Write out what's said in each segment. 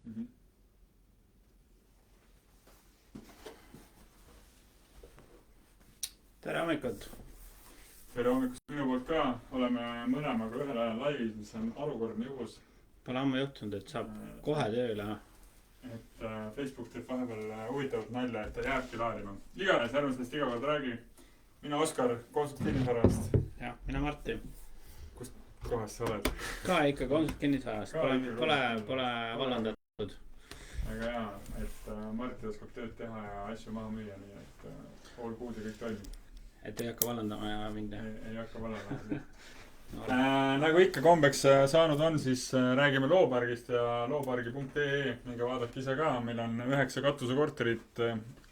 Mhm. tere hommikut! Tere hommikust minu poolt ka. Oleme mõlemaga ühel ajal laivis, mis on harukordne juhus. Pole ammu juhtunud, et saab kohe tööle. Et Facebook teeb vahepeal huvitavat nalja, et ta jääbki laadima. Iganes, ärme sellest iga kord räägi. Mina Oskar, Konsult kinnisvarast. jah, mina Martti. Kust kohast sa oled? Ka ikka Konsult kinnisvarast. Pole vallandatud. Väga hea, et Martti oskab tööd teha ja asju maha müüa, nii et pool kuud ja kõik toimib. Et ei hakka vallandama ja mind. Ei hakka vallandama. Nagu ikka kombeks saanud on, siis räägime Loopargist ja loopargi.ee. Minge vaadake ise ka, meil on 9 katusekorterit.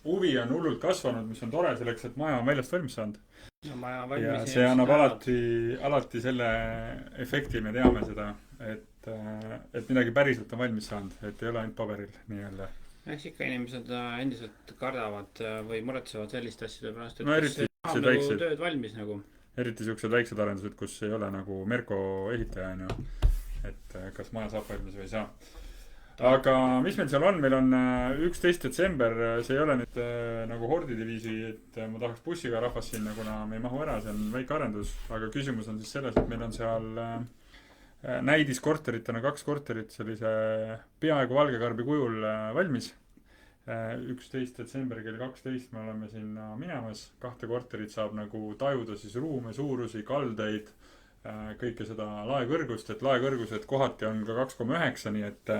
Huvi on hullult kasvanud, mis on tore selleks, et maja on väljast valmis saanud. No, ja see annab alati selle efekti, me teame seda, et midagi päriselt on valmis saanud, et ei ole ainult paberil nii-öelda. Eks ikka inimesed endiselt kardavad või muretsevad selliste asjade pärast, et no eriti saab nagu tööd valmis nagu. Eriti siuksed väiksed arendused, kus ei ole nagu Merko ehitaja on ju. Et kas maja saab valmis või ei saa. Aga mis meil seal on? Meil on 11 detsember, see ei ole nüüd nagu hordidiviisi, et ma tahaks bussiga rahvast sinna, kuna me ei mahu ära, see on väike arendus. Aga küsimus on siis selles, et meil on seal näidiskorteritena 2 korterit sellise peaaegu valgekarbi kujul valmis. 11 detsember kell 12 me oleme sinna minemas. 2 korterit saab nagu tajuda siis ruume, suurusi, kaldeid, kõike seda laekõrgust, et laekõrgused kohati on ka 2,9, nii et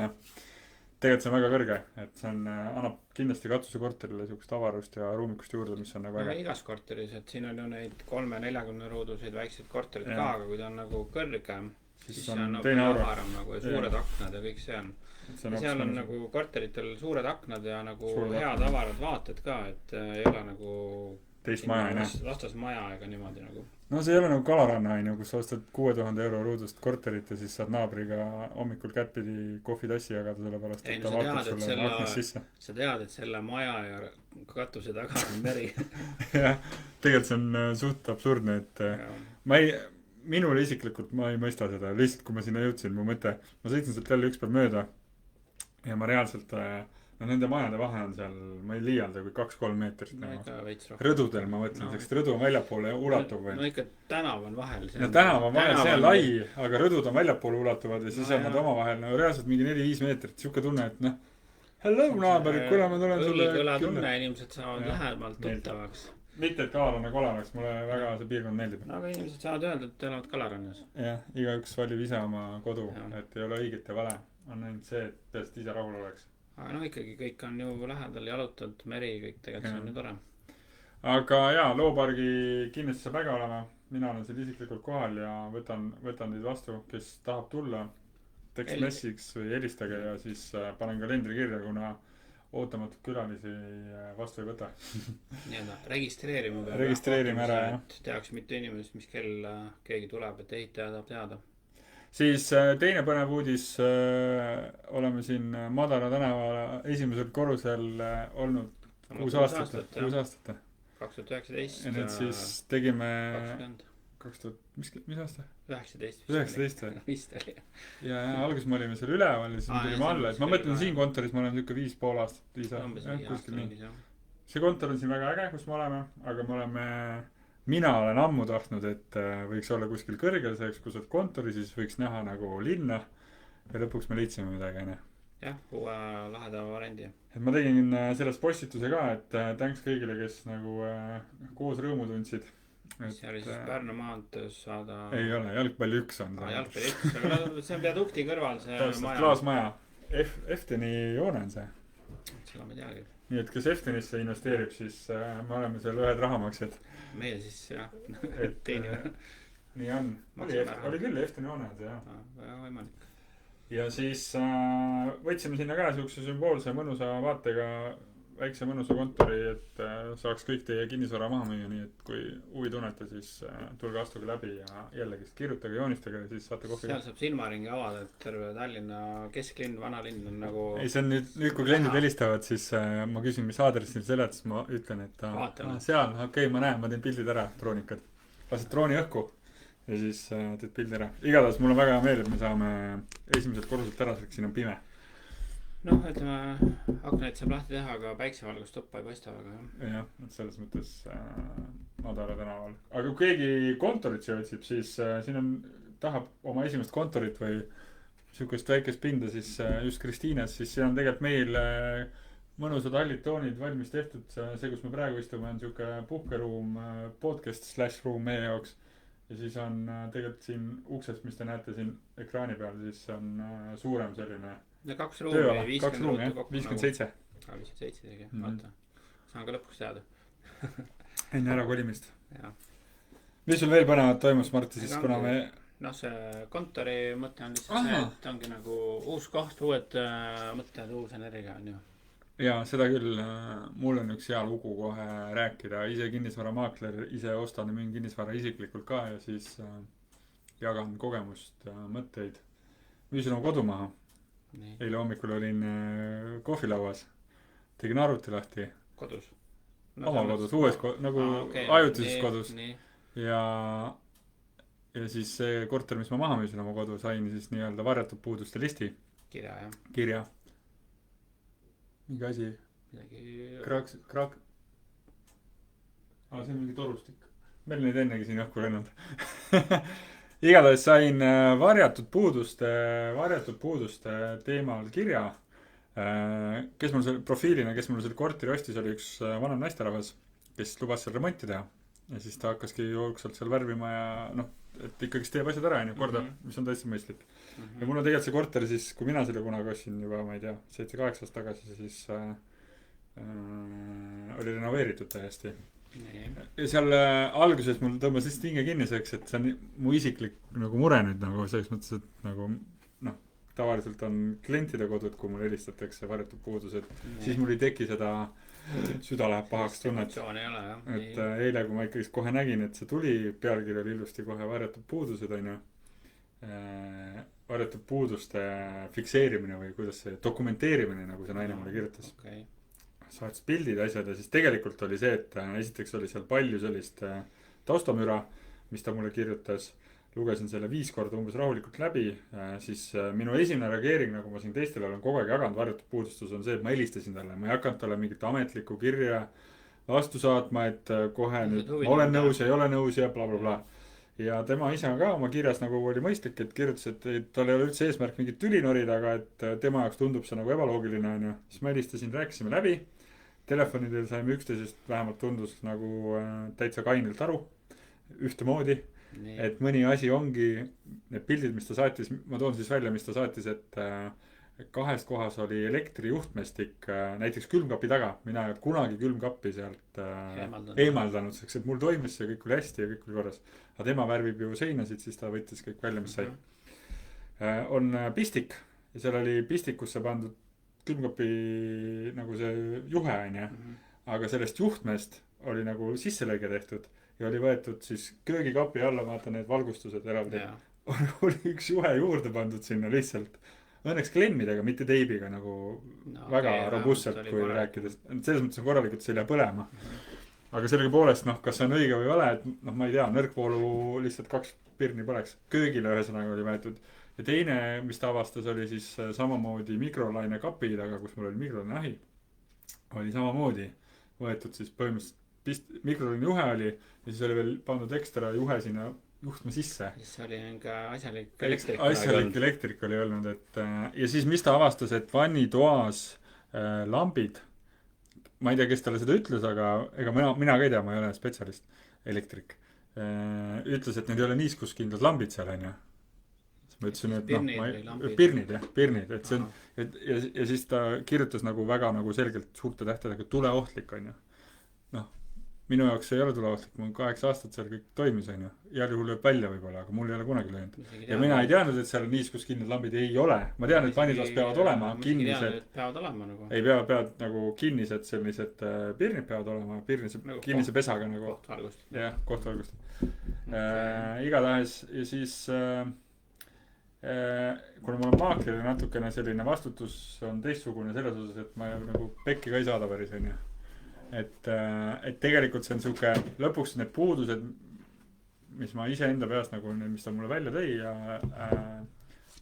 tegelikult see on väga kõrge, et see on, annab kindlasti katusekorterile siukest avarust ja ruumikust juurde, mis on nagu väga igas korteris, et siin on ju neid 3-40 ruuduseid väikseid korterid ka, aga kui ta on nagu kõrgem, siis see on nagu avaram nagu ja suured aknad ja kõik see on. Ja seal on nagu korteritel suured aknad ja nagu head avarad vaated ka, et ei ole nagu teist maja ei näe. Vastas maja ega niimoodi nagu. No see ei ole nagu Kalaranna on ju, kus sa ostad 6000 euro ruudust korterit ja siis saad naabriga hommikul kättpidi kohvitassi jagada, sellepärast et ta vaatab sulle aknast sisse. Sa tead, et selle maja ja katuse taga on meri. jah, tegelikult see on suht absurdne, et minule isiklikult ma ei mõista seda. Lihtsalt kui ma sinna jõudsin, mu mõte, ma sõitsin sealt jälle üks päev mööda ja ma reaalselt nende majade vahe on seal, ma ei liialda, kui 2-3 meetrit. Rõdudel ma mõtlen, sest rõdu on väljapoole ulatuv. No ikka tänav on vahel. No tänav on vahel, see on lai, aga rõdud on väljapoole ulatuvad ja siis on nad omavahel no reaalselt mingi 4-5 meetrit. Siuke tunne, et noh, hello naaberid, kuule ma tulen sulle. Õlkõla tunne, inimesed saavad lähemalt tuttavaks. Mitte, et Kalaranna kolaraks, mulle väga see piirkond meeldib. No aga inimesed saavad öelda, et elavad Kalarannas. Jah, igaüks valib ise oma kodu, et ei ole õiget ja vale. On ainult see, et peast ise rahul oleks. Aga no ikkagi kõik on ju lähedal, jalutad, meri, kõik tegelikult see on ju tore. Aga jaa, Loopargi kindlasti saab äge olema. Mina olen seal isiklikult kohal ja võtan teid vastu, kes tahab tulla. Text messiks või helistage ja siis panen kalendri kirja, kuna ootamatult külalisi vastu ei võta. Nii-öelda registreerime. Registreerime ära, jah. Teaks mitte inimesed, mis kell keegi tuleb, et ehitaja tahab teada. Siis teine põnev uudis, oleme siin Madara tänava esimesel korrusel olnud 6 aastat. 2019. Ja nüüd siis tegime 2000, mis aasta? 19 või? Vist oli. Ja alguses me olime seal üleval ja siis me tulime alla, et ma mõtlen siin kontoris, ma olen niuke 5,5 aastat. See kontor on siin väga äge, kus me oleme, aga me oleme... Mina olen ammu tahtnud, et võiks olla kuskil kõrgel selleks, kus oled kontori, siis võiks näha nagu linna ja lõpuks me leidsime midagi, ne? Jah, uue laheda variandi. Et ma tegin sellest postituse ka, et thanks kõigile, kes nagu koos rõõmu tundsid. See oli siis Pärnu maantees saada... Ei ole, jalgpalli 1 on see. Jalgpalli 1, aga see on viadukti kõrval see maja. Klaasmaja. Efteni joone on see. Seda ma teagi. Nii et kes Eftenisse investeerib, siis me oleme seal ühed rahamaksjad. Meie siis jah, teenime. Nii on. Oli küll Efteni joone on see, jah. Väga võimalik. Ja siis võtsime sinna ka siukse sümboolse mõnusa vaatega väikse mõnusa kontori, et saaks kõik teie kinnisvara maha müüa, nii et kui huvi tunnete, siis tulge astuge läbi ja jällegi kirjutage, joonistage ja siis saate kohvi. Seal saab silmaringi avada, et terve Tallinna kesklinn, vanalinn on nagu... Ei, see on nüüd kui kliendid helistavad, siis ma küsin, mis aadressil seled, siis ma ütlen, et seal, okei, ma näen, ma teen pildid ära, droonikad. Lased drooni õhku ja siis teed pildi ära. Igatahes mul on väga hea meel, et me saame esimeselt korruselt ära, siin on pime. noh, ütleme, aknaid saab lahti teha, aga päiksevalgust tuppa ei paista väga, jah. jah, et selles mõttes Madara tänaval. aga kui keegi kontorit siia otsib, siis siin tahab oma esimest kontorit või sihukest väikest pinda, siis just Kristiines, siis siin on tegelikult meil mõnusad hallid toonid valmis tehtud. see, kus me praegu istume, on sihuke puhkeruum, podcast / ruum meie jaoks. ja siis on tegelikult siin uksest, mis te näete siin ekraani peal, siis on suurem selline ja 2 ruumi, 50 ruutu kokku. 57. 57 tegi, vaata. Saan ka lõpuks teada. enne ärakolimist. mis sul veel põnevat toimus, Martti, siis kuna me noh, see kontori mõte on lihtsalt see, et ongi nagu uus koht, uued mõtted, uus energia on ju. jaa, seda küll. mul on üks hea lugu kohe rääkida. ise kinnisvaramaakler, ise ostan ja müün kinnisvara isiklikult ka ja siis jagan kogemust, mõtteid. müüsin oma kodu maha. eile hommikul olin kohvilauas, tegin arvuti lahti. Kodus? oma kodus, uues nagu ajutises kodus. ja siis see korter, mis ma maha müüsin oma kodu, sain siis nii-öelda varjatud puuduste listi. Kirja, jah. Kirja. mingi asi. Krak. see on mingi torustik. meil neid ennegi siin õhku lennanud. igatahes sain varjatud puuduste teemal kirja. kes mul selle profiilina, kes mul selle korteri ostis, oli üks vanem naisterahvas, kes lubas seal remonti teha. ja siis ta hakkaski jooksvalt seal värvima ja noh, et ikkagist teeb asjad ära, korda, mis on täitsa mõistlik. ja mul on tegelikult see korter siis, kui mina selle kunagi ostsin juba, ma ei tea, 7-8 aastat tagasi, siis oli renoveeritud täiesti. ja seal alguses mul tõmbas lihtsalt hinge kinniseks, et see on mu isiklik nagu mure nüüd nagu selles mõttes, et nagu noh, tavaliselt on klientide kodud, kui mul helistatakse varjatud puudused, siis mul ei teki seda süda läheb pahaks tunnet. et eile, kui ma ikkagi kohe nägin, et see tuli, pealkiri oli ilusti kohe varjatud puudused, onju. Varjatud puuduste fikseerimine või kuidas see dokumenteerimine, nagu see naine mulle kirjutas. Saatis pildid, asjad ja siis tegelikult oli see, et esiteks oli seal palju sellist taustamüra, mis ta mulle kirjutas. Lugesin selle 5 korda umbes rahulikult läbi, siis minu esimene reageering, nagu ma siin teistele olen kogu aeg jaganud varjatud puudustus, on see, et ma helistasin talle. Ma ei hakanud talle mingit ametlikku kirja vastu saatma, et kohe nüüd ma olen nõus ja ei ole nõus ja bla bla bla. Ja tema ise ka oma kirjas nagu oli mõistlik, et kirjutas, et tal ei ole üldse eesmärk mingit tüli norida, aga et tema jaoks tundub see nagu ebaloogiline, on ju. Siis ma helistasin, rääkisime läbi. Telefonidel saime üksteisest, vähemalt tundus nagu täitsa kainilt aru. Ühtemoodi. Et mõni asi ongi, need pildid, mis ta saatis, ma toon siis välja, mis ta saatis, et 2 kohas oli elektrijuhtmestik näiteks külmkapi taga. Mina ei ole kunagi külmkappi sealt eemaldanud, seks, et mul toimis see kõik oli hästi ja kõik oli korras. Aga tema värvib ju seinasid, siis ta võttis kõik välja, mis sai. On pistik ja seal oli pistikusse pandud külmkapi nagu see juhe, on ju. Aga sellest juhtmest oli nagu sisselõige tehtud. Ja oli võetud siis köögikapi alla, vaata need valgustused eraldi. Oli üks juhe juurde pandud sinna lihtsalt. Õnneks klemmidega, mitte teibiga nagu väga robustselt, kui rääkides. Selles mõttes on korralikult, see ei lähe põlema. Aga sellega poolest, kas see on õige või ole, et ma ei tea, nõrkvoolu lihtsalt 2 pirni poleks. Köögile ühesõnaga oli võetud. Ja teine, mis ta avastas, oli siis samamoodi mikrolaine kapi taga, kus mul oli mikrolaine ahi. Oli samamoodi võetud siis põhimõtteliselt mikrolaine juhe oli ja siis oli veel pandud ekstra juhe sinna juhtme sisse. Siis oli ka asjalik elektrik. Asjalik elektrik oli öelnud, et ja siis mis ta avastas, et vannitoas lambid, ma ei tea, kes talle seda ütles, aga ega mina ka ei tea, ma ei ole spetsialist, elektrik, ütles, et need ei ole niiskuskindlad lambid seal, on ju. Ma ütlesin, et pirnid, et see on, ja siis ta kirjutas nagu väga nagu selgelt suurte tähtedega tuleohtlik, on ju. Minu jaoks ei ole tuleohtlik, mul 8 aastat seal kõik toimis, on ju. Igal juhul lööb välja võib-olla, aga mul ei ole kunagi löönud. Ja mina ei teadnud, et seal niiskuskindlad lambid ei ole. Ma tean, et vannitoas peavad olema kinnised. Peavad olema nagu. Ei peavad nagu kinnised sellised pirnid peavad olema. Kinnise pesaga nagu. Kohtvalgust. Jah, kohtvalgust. Igatahes ja siis kuna mul on maakleri natukene selline vastutus on teistsugune selles osas, et ma nagu pekki ka ei saada päris, on ju. Et tegelikult see on siuke lõpuks need puudused, mis ma ise enda peast nagu, mis ta mulle välja tõi ja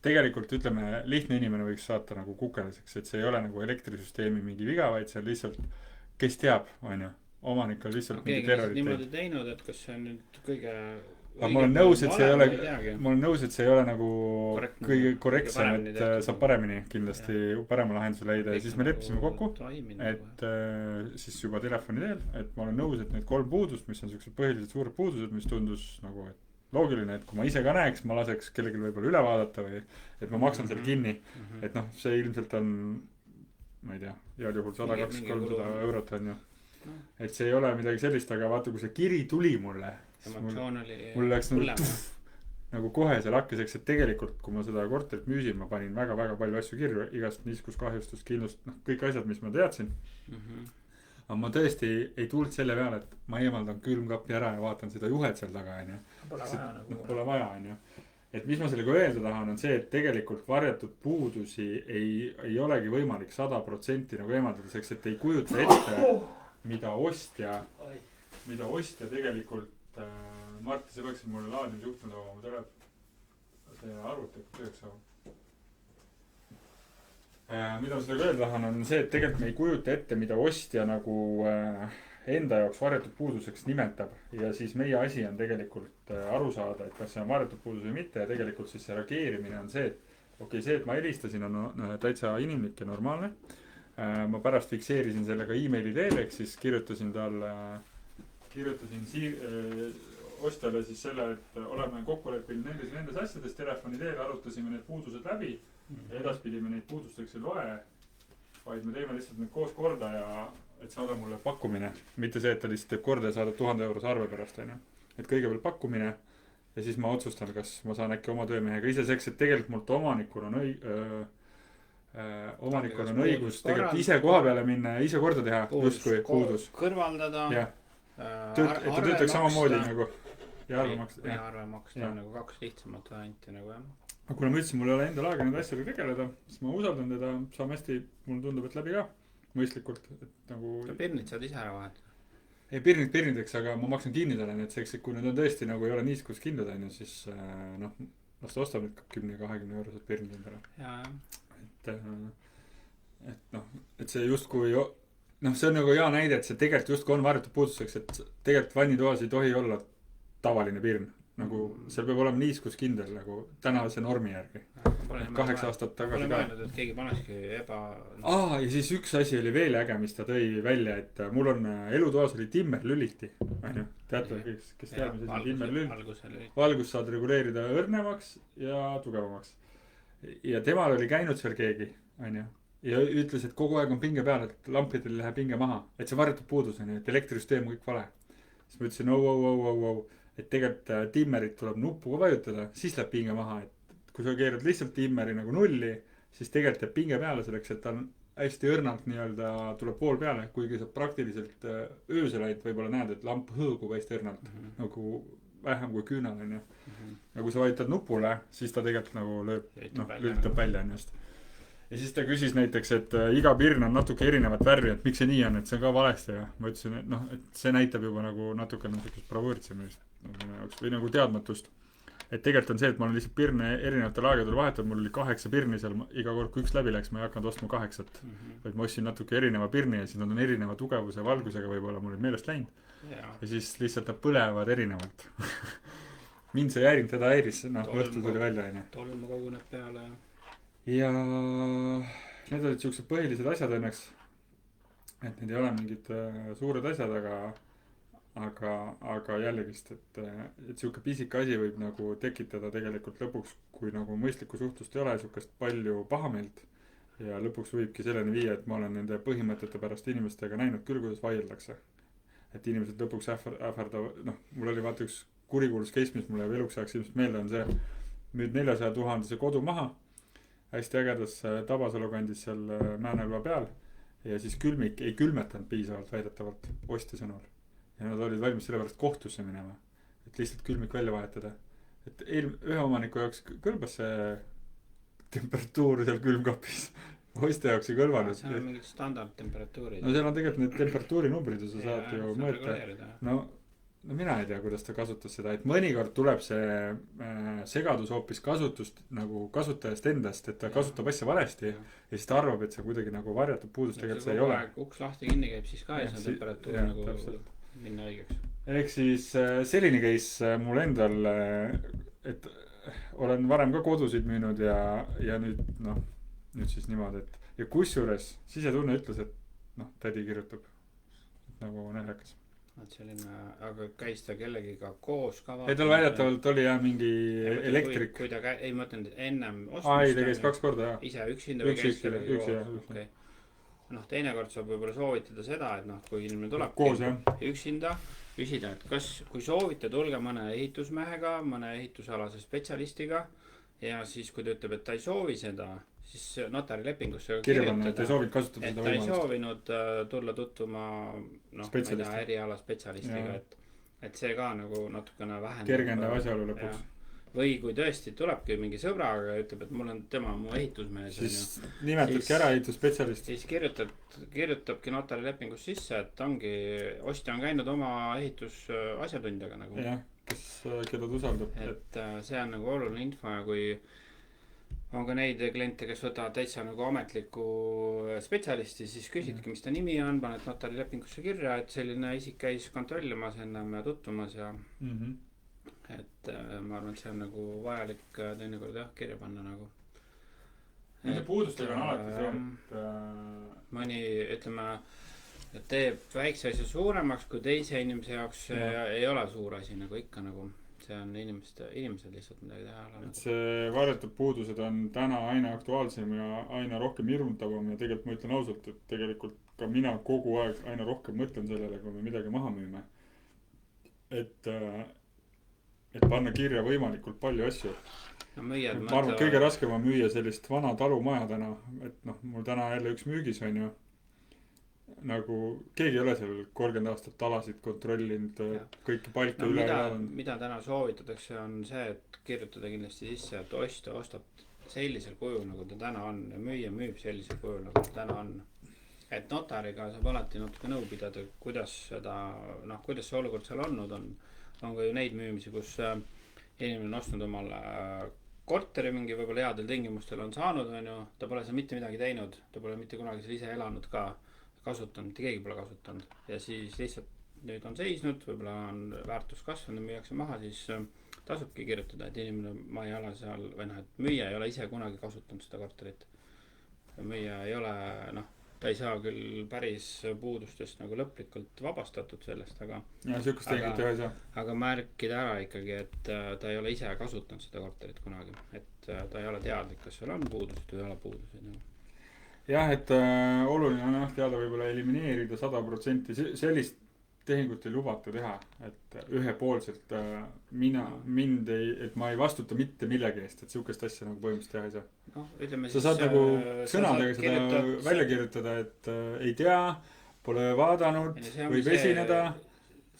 tegelikult ütleme, lihtne inimene võiks saata nagu kukeliseks, et see ei ole nagu elektrisüsteemi mingi viga, vaid see on lihtsalt, kes teab, on ju, omanik on lihtsalt mingi terrorit niimoodi teinud, et kas see on nüüd kõige aga ma olen nõus, et see ei ole, ma olen nõus, et see ei ole nagu kõige korrektsem, et saab paremini kindlasti parema lahenduse leida ja siis me leppisime kokku, et siis juba telefoni teel, et ma olen nõus, et need 3 puudust, mis on siuksed põhilised suured puudused, mis tundus nagu, et loogiline, et kui ma ise ka näeks, ma laseks kellelgi võib-olla üle vaadata või et ma maksan selle kinni, et noh, see ilmselt on, ma ei tea, heal juhul 100-200-300 eurot on ju. Et see ei ole midagi sellist, aga vaata, kui see kiri tuli mulle, mul läks nagu kohe seal hakkiseks, et tegelikult, kui ma seda korterit müüsin, ma panin väga-väga palju asju kirju, igast niiskuskahjustust, kindlust, noh, kõik asjad, mis ma teadsin. Aga ma tõesti ei tulnud selle peale, et ma eemaldan külmkapi ära ja vaatan seda juhet seal taga, on ju. Pole vaja, on ju. Et mis ma sellega öelda tahan, on see, et tegelikult varjatud puudusi ei olegi võimalik 100% nagu eemaldada, seks, et ei kujuta ette, mida ostja tegelikult Marti, sa peaksid mulle laadimisjuhtme tooma, ma tere, see arvuti tööks saab. Mida ma sellega öelda tahan, on see, et tegelikult me ei kujuta ette, mida ostja nagu enda jaoks varjatud puuduseks nimetab ja siis meie asi on tegelikult aru saada, et kas see on varjatud puudus või mitte ja tegelikult siis see reageerimine on see, et see, et ma helistasin on täitsa inimlik ja normaalne. Ma pärast fikseerisin sellega emaili teel, ehk siis kirjutasin ostjale siis selle, et oleme kokku leppinud nendes asjades, telefoni teel arutasime need puudused läbi ja edaspidi me neid puudusteks ei loe, vaid me teeme lihtsalt need koos korda ja et saada mulle pakkumine, mitte see, et ta lihtsalt teeb korda ja saadab 1000 eurose arve pärast, on ju. Et kõigepealt pakkumine ja siis ma otsustan, kas ma saan äkki oma töömehega ise seks, et tegelikult mult omanikul on õigus tegelikult ise koha peale minna ja ise korda teha, justkui puudus. Kõrvaldada. Et ta töötaks samamoodi nagu ja arve maksta. Ja arve maksta nagu 2 lihtsamat varianti nagu jah. Aga kuna ma ütlesin, mul ei ole endal aega nende asjadega tegeleda, siis ma usaldan teda, saame hästi, mulle tundub, et läbi ka mõistlikult, et nagu... Pirnid saad ise ära vahetada. Ei, pirnideks, aga ma maksan kinni talle, nii et seks, et kui need on tõesti nagu ei ole niiskus kindlad, siis noh, las ta ostab nüüd 10-20 eurosed pirnid endale. Et noh, et see justkui noh, see on nagu hea näide, et see tegelikult justkui on varjatud puuduseks, et tegelikult vannitoas ei tohi olla tavaline pirn. Nagu seal peab olema niiskus kindel nagu tänase normi järgi. 8 aastat tagasi ka. Mõelnud, et keegi paneski ja siis üks asi oli veel äge, mis ta tõi välja, et mul on elutoas oli timmerlüliti. Teate, kes teab, mis asi timmerlüliti. Valgus saad reguleerida õrnemaks ja tugevamaks. Ja temal oli käinud seal keegi, on ju. Ja ütles, et kogu aeg on pinge peal, et lampidel läheb pinge maha. Et see varjatud puudus on ju, et elektrisüsteem on kõik vale. Siis ma ütlesin, et tegelikult timmerit tuleb nuppuga vajutada, siis läheb pinge maha, et kui sa keerad lihtsalt timmeri nagu nulli, siis tegelikult jääb pinge peale selleks, et ta on hästi õrnalt nii-öelda tuleb pool peale, kuigi sa praktiliselt öösel ainult võib-olla näed, et lamp hõõgub hästi õrnalt, nagu vähem kui küünal on ju. Ja kui sa vajutad nupule, siis ta tegelikult nagu lülitab välja ennast. Ja siis ta küsis näiteks, et iga pirn on natuke erinevat värvi, et miks see nii on, et see on ka valesti ja ma ütlesin, et noh, et see näitab juba nagu natuke niisugust bravuuritsemist või nagu teadmatust. Et tegelikult on see, et ma olen lihtsalt pirne erinevatel aegadel vahetanud, mul oli 8 pirni seal, iga kord kui üks läbi läks, ma ei hakanud ostma 8, vaid ma ostsin natuke erineva pirni ja siis nad on erineva tugevuse ja valgusega võib-olla mul oli meelest läinud. Ja siis lihtsalt nad põlevad erinevalt. Mind see häirinud, teda häiris, noh, õhtu tuli välja. Tolmu koguneb peale. Ja need olid siuksed põhilised asjad õnneks, et need ei ole mingid suured asjad, aga jällegist, et siuke pisik asi võib nagu tekitada tegelikult lõpuks, kui nagu mõistlikku suhtlust ei ole, siukest palju pahameelt ja lõpuks võibki selleni viia, et ma olen nende põhimõtete pärast inimestega näinud küll, kuidas vaieldakse. Et inimesed lõpuks ähvardavad, noh, mul oli vaata üks kurikuulus case, mis mulle eluks ajaks ilmselt meelde on see, müüd 400 000 kodu maha, hästi ägedas Tabasalu kandis seal Määnelva peal ja siis külmik ei külmetanud piisavalt väidetavalt ostja sõnul. Ja nad olid valmis selle pärast kohtusse minema, et lihtsalt külmik välja vahetada. Et ühe omaniku jaoks kõlbas see temperatuur seal külmkapis, ostja jaoks ei kõlvanud. See on mingid standardtemperatuurid. No seal on tegelikult need temperatuurinumbrid ja sa saad ju mõõta. No no mina ei tea, kuidas ta kasutas seda, et mõnikord tuleb see segadus hoopis kasutust nagu kasutajast endast, et ta kasutab asja valesti ja siis ta arvab, et see kuidagi nagu varjatab puudust, tegelikult see ei ole. uks lahti kinni käib siis ka ja see temperatuur nagu täpselt. minna õigeks. ehk siis selline case mul endal, et olen varem ka kodusid müünud ja nüüd siis niimoodi, et ja kusjuures sisetunne ütles, et tädi kirjutab nagu naljakas. et selline, aga käis ta kellegiga koos ka? ei, tal väidetavalt oli jah mingi elektrik. kui ta ei mõtlen ennem ei, ta käis 2 korda jah. ise üksinda või käis kellegagi koos? okei. teinekord saab võib-olla soovitada seda, et kui inimene tuleb üksinda, küsida, et kui soovite, tulge mõne ehitusmehega, mõne ehitusalase spetsialistiga ja siis kui ta ütleb, et ta ei soovi seda, siis notarilepingusse kirjutada, et ei soovinud kasutada seda võimalust. Et ta ei soovinud tulla tutvuma eriala spetsialistiga, et see ka nagu natukene vähendab. Kergendab asjaolu lõpuks. Või kui tõesti tulebki mingi sõbraga ja ütleb, et mul on tema mu ehitusmees. Siis nimetadki ära ehitusspetsialist. Siis kirjutabki notarilepingus sisse, et ostja on käinud oma ehitusasjatundjaga nagu. Jah, keda ta usaldab. Et see on nagu oluline info ja kui on ka neid kliente, kes võtavad täitsa nagu ametliku spetsialisti, siis küsidki, mis ta nimi on, paned notarilepingusse kirja, et selline isik käis kontrollimas ennem ja tutvumas ja et ma arvan, et see on nagu vajalik teinekord kirja panna nagu. Nende puudustega on alati see, mõni, ütleme, teeb väikse asja suuremaks, kui teise inimese jaoks ei ole suur asi nagu ikka nagu. See on inimesed lihtsalt midagi teha. Et see varjatud puudused on täna aina aktuaalsem ja aina rohkem hirmutavam ja tegelikult ma ütlen ausalt, et tegelikult ka mina kogu aeg aina rohkem mõtlen sellele, kui me midagi maha müüme. Et panna kirja võimalikult palju asju. Ma arvan, kõige raskem on müüa sellist vana talumaja täna, et mul täna jälle üks müügis on ju. Nagu keegi ei ole seal 30 aastat alasid kontrollinud, kõiki palke üle elanud. Mida täna soovitatakse on see, et kirjutada kindlasti sisse, et ostja ostab sellisel kujul, nagu ta täna on ja müüja müüb sellisel kujul, nagu ta täna on. Et notariga saab alati natuke nõu pidada, kuidas see olukord seal olnud on. On ka ju neid müümisi, kus inimene on ostnud omale korteri mingi võib-olla headel tingimustel on saanud, ta pole seal mitte midagi teinud, ta pole mitte kunagi seal ise elanud ka. Kasutanud, mitte keegi pole kasutanud ja siis lihtsalt nüüd on seisnud, võib-olla on väärtus kasvanud, müüakse maha, siis tasubki kirjutada, et inimene ma ei ole seal või et müüja ei ole ise kunagi kasutanud seda korterit. Müüja ei ole, ta ei saa küll päris puudustest nagu lõplikult vabastatud sellest, aga märkida ära ikkagi, et ta ei ole ise kasutanud seda korterit kunagi, et ta ei ole teadlik, kas seal on puudused või ei ole puudused. Jah, et oluline on teada võib-olla elimineerida 100%, sellist tehingut ei lubata teha, et ühepoolselt et ma ei vastuta mitte millegi eest, et sihukest asja nagu põhimõtteliselt teha ei saa. Sa saad nagu sõnadega seda välja kirjutada, et ei tea, pole vaadanud, võib esineda.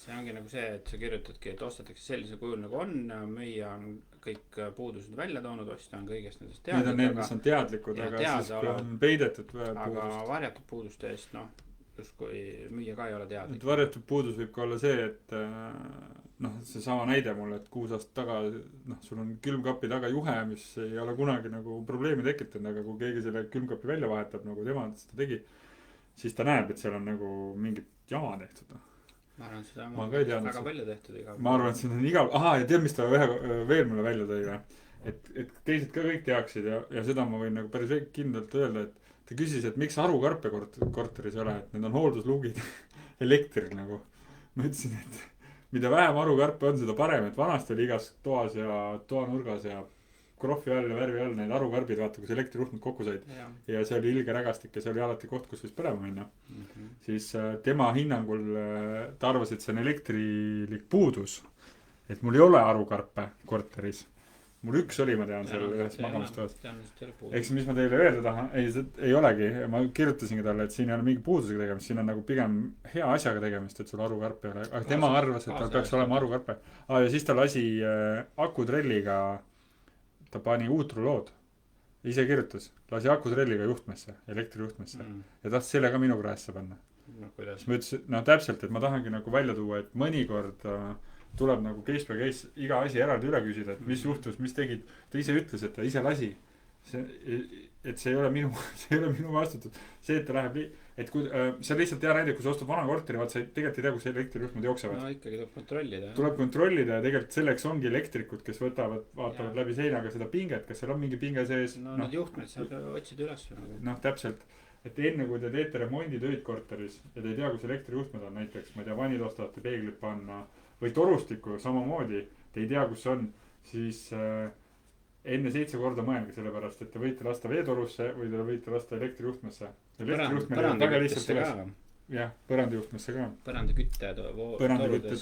See ongi nagu see, et sa kirjutadki, et ostetakse sellise kujul nagu on, müüja on kõik puudused välja toonud, ostja on kõigest nendest teadlik. Need on need, mis on teadlikud, aga siis on peidetud puudust. Aga varjatud puuduste eest, kui müüja ka ei ole teadlik. Varjatud puudus võib ka olla see, et see sama näide mulle, et 6 aastat taga, sul on külmkapi taga juhe, mis ei ole kunagi nagu probleemi tekitanud, aga kui keegi selle külmkapi välja vahetab, nagu tema seda tegi, siis ta näeb, et seal on nagu mingit jama tehtud. Ma arvan, seda on väga palju tehtud iga. Ma arvan, et siin on ja tead, mis ta veel mulle välja tõi, et teised ka kõik teaksid ja seda ma võin nagu päris kindlalt öelda, et ta küsis, et miks harukarpe korteris ei ole, et need on hooldusluugid elektril nagu. Ma ütlesin, et mida vähem harukarpe on, seda parem, et vanasti oli igas toas ja toanurgas ja krohvi all ja värvi all need harukarbid, vaata, kus elektriruhtmed kokku said. Ja see oli ilge rägastik ja see oli alati koht, kus võis põlema minna. Siis tema hinnangul ta arvas, et see on elektrilik puudus. Et mul ei ole harukarpe korteris. Mul üks oli, ma tean, seal ühes magamistoas. Eks mis ma teile öelda tahan, ei olegi. Ma kirjutasingi talle, et siin ei ole mingi puudusega tegemist. Siin on nagu pigem hea asjaga tegemist, et sul harukarpe ei ole. Aga tema arvas, et tal peaks olema harukarpe. Ja siis ta lasi akutrelliga, ta pani uutrolood. Ise kirjutas. Lasi akutrelliga juhtmesse, elektrijuhtmesse. Ja tahtis selle ka minu kraesse panna. kuidas? ma ütlesin, täpselt, et ma tahangi nagu välja tuua, et mõnikord tuleb nagu case by case iga asi eraldi üle küsida, et mis juhtus, mis tegid, ta ise ütles, et ta ise lasi. Et see ei ole minu, see ei ole minu vastutus. See, et ta läheb, et kui, see on lihtsalt hea näide, kui sa ostad vana korteri, vaat sa tegelikult ei tea, kus elektrijuhtmed jooksevad. No ikkagi tuleb kontrollida. Tuleb kontrollida ja tegelikult selleks ongi elektrikud, kes vaatavad läbi seinaga seda pinget, kas seal on mingi pinge sees. Need juhtmed saab otsida üles. Täpselt. Et enne kui te teete remonditöid korteris ja te ei tea, kus elektrijuhtmed on, näiteks, ma ei tea, vanid tahate peeglid panna või torustikku samamoodi, te ei tea, kus on, siis enne 7 korda mõelge, sellepärast, et te võite lasta veetorusse või te võite lasta elektrijuhtmesse. Põrandaküttesse ka. Jah, põrandajuhtmesse ka. Põrandakütte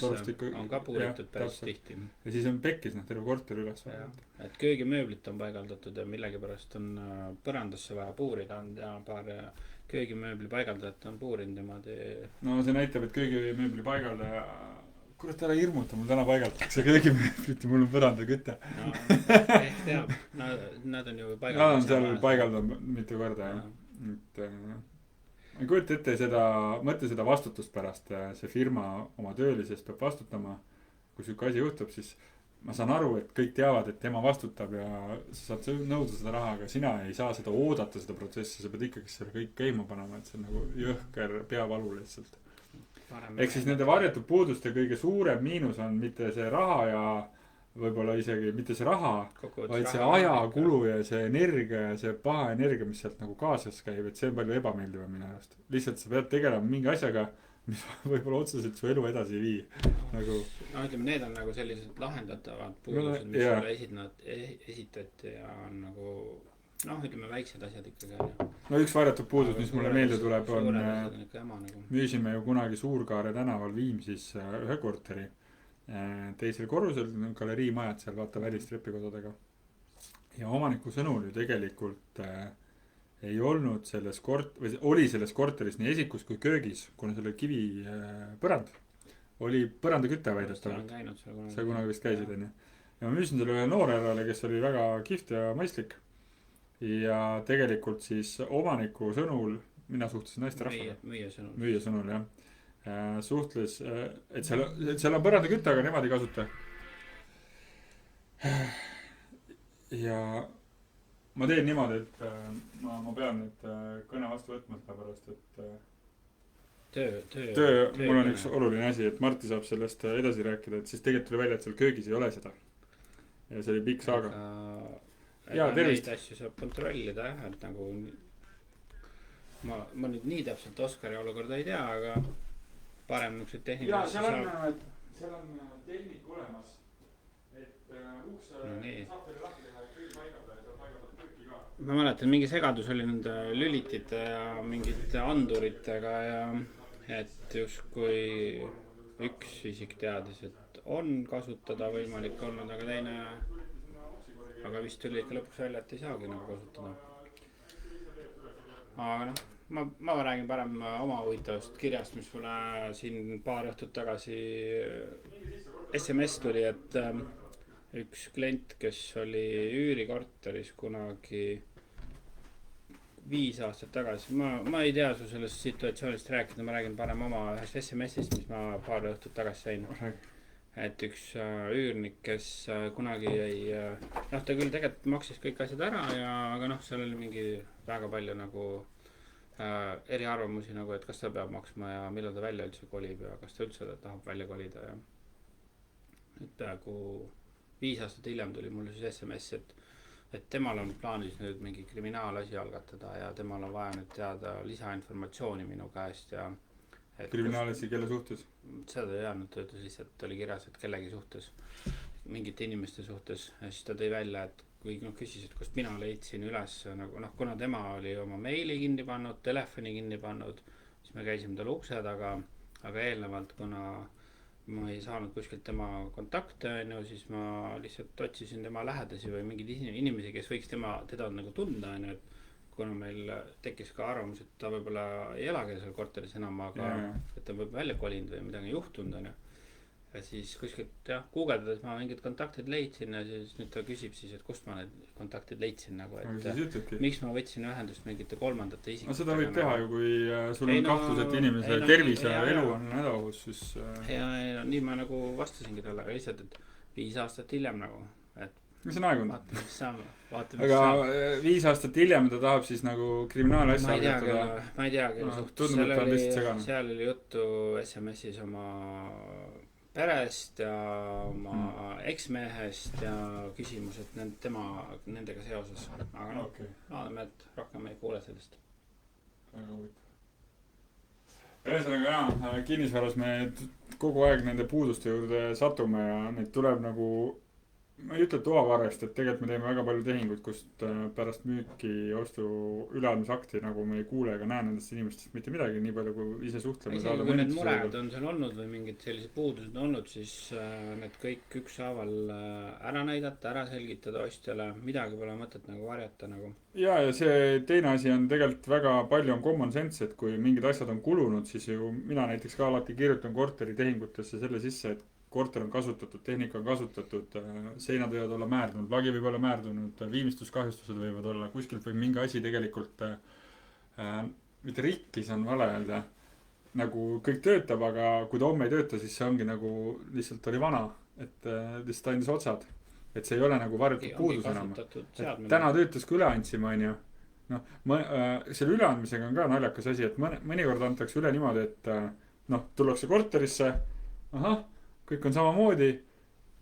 torustikku on ka puuritud päris tihti. Ja siis on pekkis terve korteri üles. Et köögimööblit on paigaldatud ja millegipärast on põrandasse vaja puurida ja paar köögimööbli paigaldajat on puurinud niimoodi. No see näitab, et köögimööbli paigaldaja kurat, ära hirmuta, mul täna paigaldatakse köögimööblit ja mul on põrandaküte. Ehk teab, nad on ju paigaldatud. Nad on seal paigaldanud mitu korda, jah. Ma ei kujuta ette mõtle seda vastutust pärast. See firma oma töölisest peab vastutama. Kui siuke asi juhtub, siis ma saan aru, et kõik teavad, et tema vastutab ja sa saad nõuda seda raha, aga sina ei saa seda oodata, seda protsessi. Sa pead ikkagi selle kõik käima panema, et see on nagu jõhker peavalu lihtsalt. Ehk siis nende varjatud puuduste kõige suurem miinus on mitte see raha ja võib-olla isegi mitte see raha, vaid see ajakulu ja see energia ja see paha energia, mis sealt nagu kaasas käib, et see on palju ebameeldivam minu arust. Lihtsalt sa pead tegelema mingi asjaga, mis võib-olla otseselt su elu edasi ei vii. Nagu... No ütleme, need on nagu sellised lahendatavad puudused, mis sulle esitati ja on nagu, ütleme väiksed asjad ikkagi. No üks varjatud puudus, mis mulle meelde tuleb, on, müüsime ju kunagi Suurkaare tänaval Viimsis ühe korteri. Teisel korrusel galeriimajad seal vaata välist repikodadega. Ja omaniku sõnul ju tegelikult ei olnud selles või oli selles korteris nii esikus kui köögis, kuna selle kivi põrand oli põrandaküte väidetavalt. Sa kunagi vist käisid, on ju. Ja ma müüsin selle ühe noorerale, kes oli väga kihvt ja mõistlik. Ja tegelikult siis omaniku sõnul, mina suhtlesin naisterahvaga. Müüja sõnul, jah. Suhtles, et seal on põrandakütte, aga nemad ei kasuta. Ja ma teen niimoodi, et ma pean nüüd kõne vastu võtma seda pärast, et töö, mul on üks oluline asi, et Marti saab sellest edasi rääkida, et siis tegelikult tuli välja, et seal köögis ei ole seda. Ja see oli pikk saaga. Ja tervist. Neid asju saab kontrollida, et nagu ma nüüd nii täpselt Oskari olukorda ei tea, aga parem niisugused tehnilised saab. Seal on tehnik olemas, et uks saab teile lahti teha, et kõik paigaldada ja seal paigaldab tõrki ka. Ma mäletan, mingi segadus oli nende lülitite ja mingite anduritega ja et justkui üks isik teadis, et on kasutada võimalik olnud, aga teine, aga vist tuli ikka lõpuks välja, et ei saagi nagu kasutada. Aga ma räägin parem oma huvitavast kirjast, mis mulle siin paar õhtut tagasi SMS tuli, et üks klient, kes oli üürikorteris kunagi 5 aastat tagasi, ma ei tea su sellest situatsioonist rääkida, ma räägin parem oma ühest SMS-ist, mis ma paar õhtut tagasi sain. Et üks üürnik, kes kunagi ta küll tegelikult maksis kõik asjad ära aga seal oli mingi väga palju nagu eriarvamusi nagu, et kas ta peab maksma ja millal ta välja üldse kolib ja kas ta üldse tahab välja kolida ja nüüd peaaegu 5 aastat hiljem tuli mulle siis SMS, et temal on plaanis nüüd mingi kriminaalasi algatada ja temal on vaja nüüd teada lisainformatsiooni minu käest ja kriminaalasi kelle suhtes? Seda ei jäänud, ta ütles lihtsalt, oli kirjas, et kellegi suhtes, mingite inimeste suhtes ja siis ta tõi välja, et kui küsis, et kust mina leidsin üles nagu, kuna tema oli oma meili kinni pannud, telefoni kinni pannud, siis me käisime tal ukse taga, aga eelnevalt, kuna ma ei saanud kuskilt tema kontakte, siis ma lihtsalt otsisin tema lähedasi või mingid inimesi, kes võiks teda nagu tunda, et kuna meil tekkis ka arvamus, et ta võib-olla ei elagi seal korteris enam, aga et ta võib välja kolinud või midagi juhtunud, ja siis kuskilt jah, guugeldades ma mingid kontaktid leidsin ja siis nüüd ta küsib siis, et kust ma need kontaktid leidsin nagu, et miks ma võtsin ühendust mingite kolmandate isikutega. no seda võib teha ju, kui sul on kahtlus, et inimese tervis ja elu on hädaohus, siis ja nii ma nagu vastasingi talle, aga lihtsalt, et 5 aastat hiljem nagu, et mis on aegunud? vaatame, mis saame. Aga 5 aastat hiljem ta tahab siis nagu kriminaalasja algatada. Ma ei tea, kelle suhtes. Seal oli juttu SMS-is oma perest ja oma eksmehest ja küsimused nendega seoses. Aga noh, vaatame, et rohkem ei kuule sellest. Ühesõnaga jah, kinnisvaras me kogu aeg nende puuduste juurde satume ja neid tuleb nagu, ma ei ütle toavarast, et tegelikult me teeme väga palju tehinguid, kust pärast müüki ostu üleandmisakti nagu me ei kuule ega näe nendest inimestest mitte midagi, nii palju kui ise suhtleme. Isegi kui need mured on seal olnud või mingid sellised puudused on olnud, siis need kõik ükshaaval ära näidata, ära selgitada ostjale, midagi pole mõtet nagu varjata nagu. Ja see teine asi on tegelikult väga palju on common sense, et kui mingid asjad on kulunud, siis ju mina näiteks ka alati kirjutan korteritehingutesse selle sisse, et korter on kasutatud, tehnika on kasutatud, seinad võivad olla määrdunud, lagi võib olla määrdunud, viimistluskahjustused võivad olla, kuskilt võib mingi asi tegelikult mitte rikkis on vale öelda, nagu kõik töötab, aga kui ta homme ei tööta, siis see ongi nagu lihtsalt oli vana, et lihtsalt andis otsad, et see ei ole nagu varjatud puudus enam. Täna töötas, kui üle andsime, on ju. Noh, selle üleandmisega on ka naljakas asi, et mõnikord antakse üle niimoodi, et noh, tullakse korterisse, kõik on samamoodi,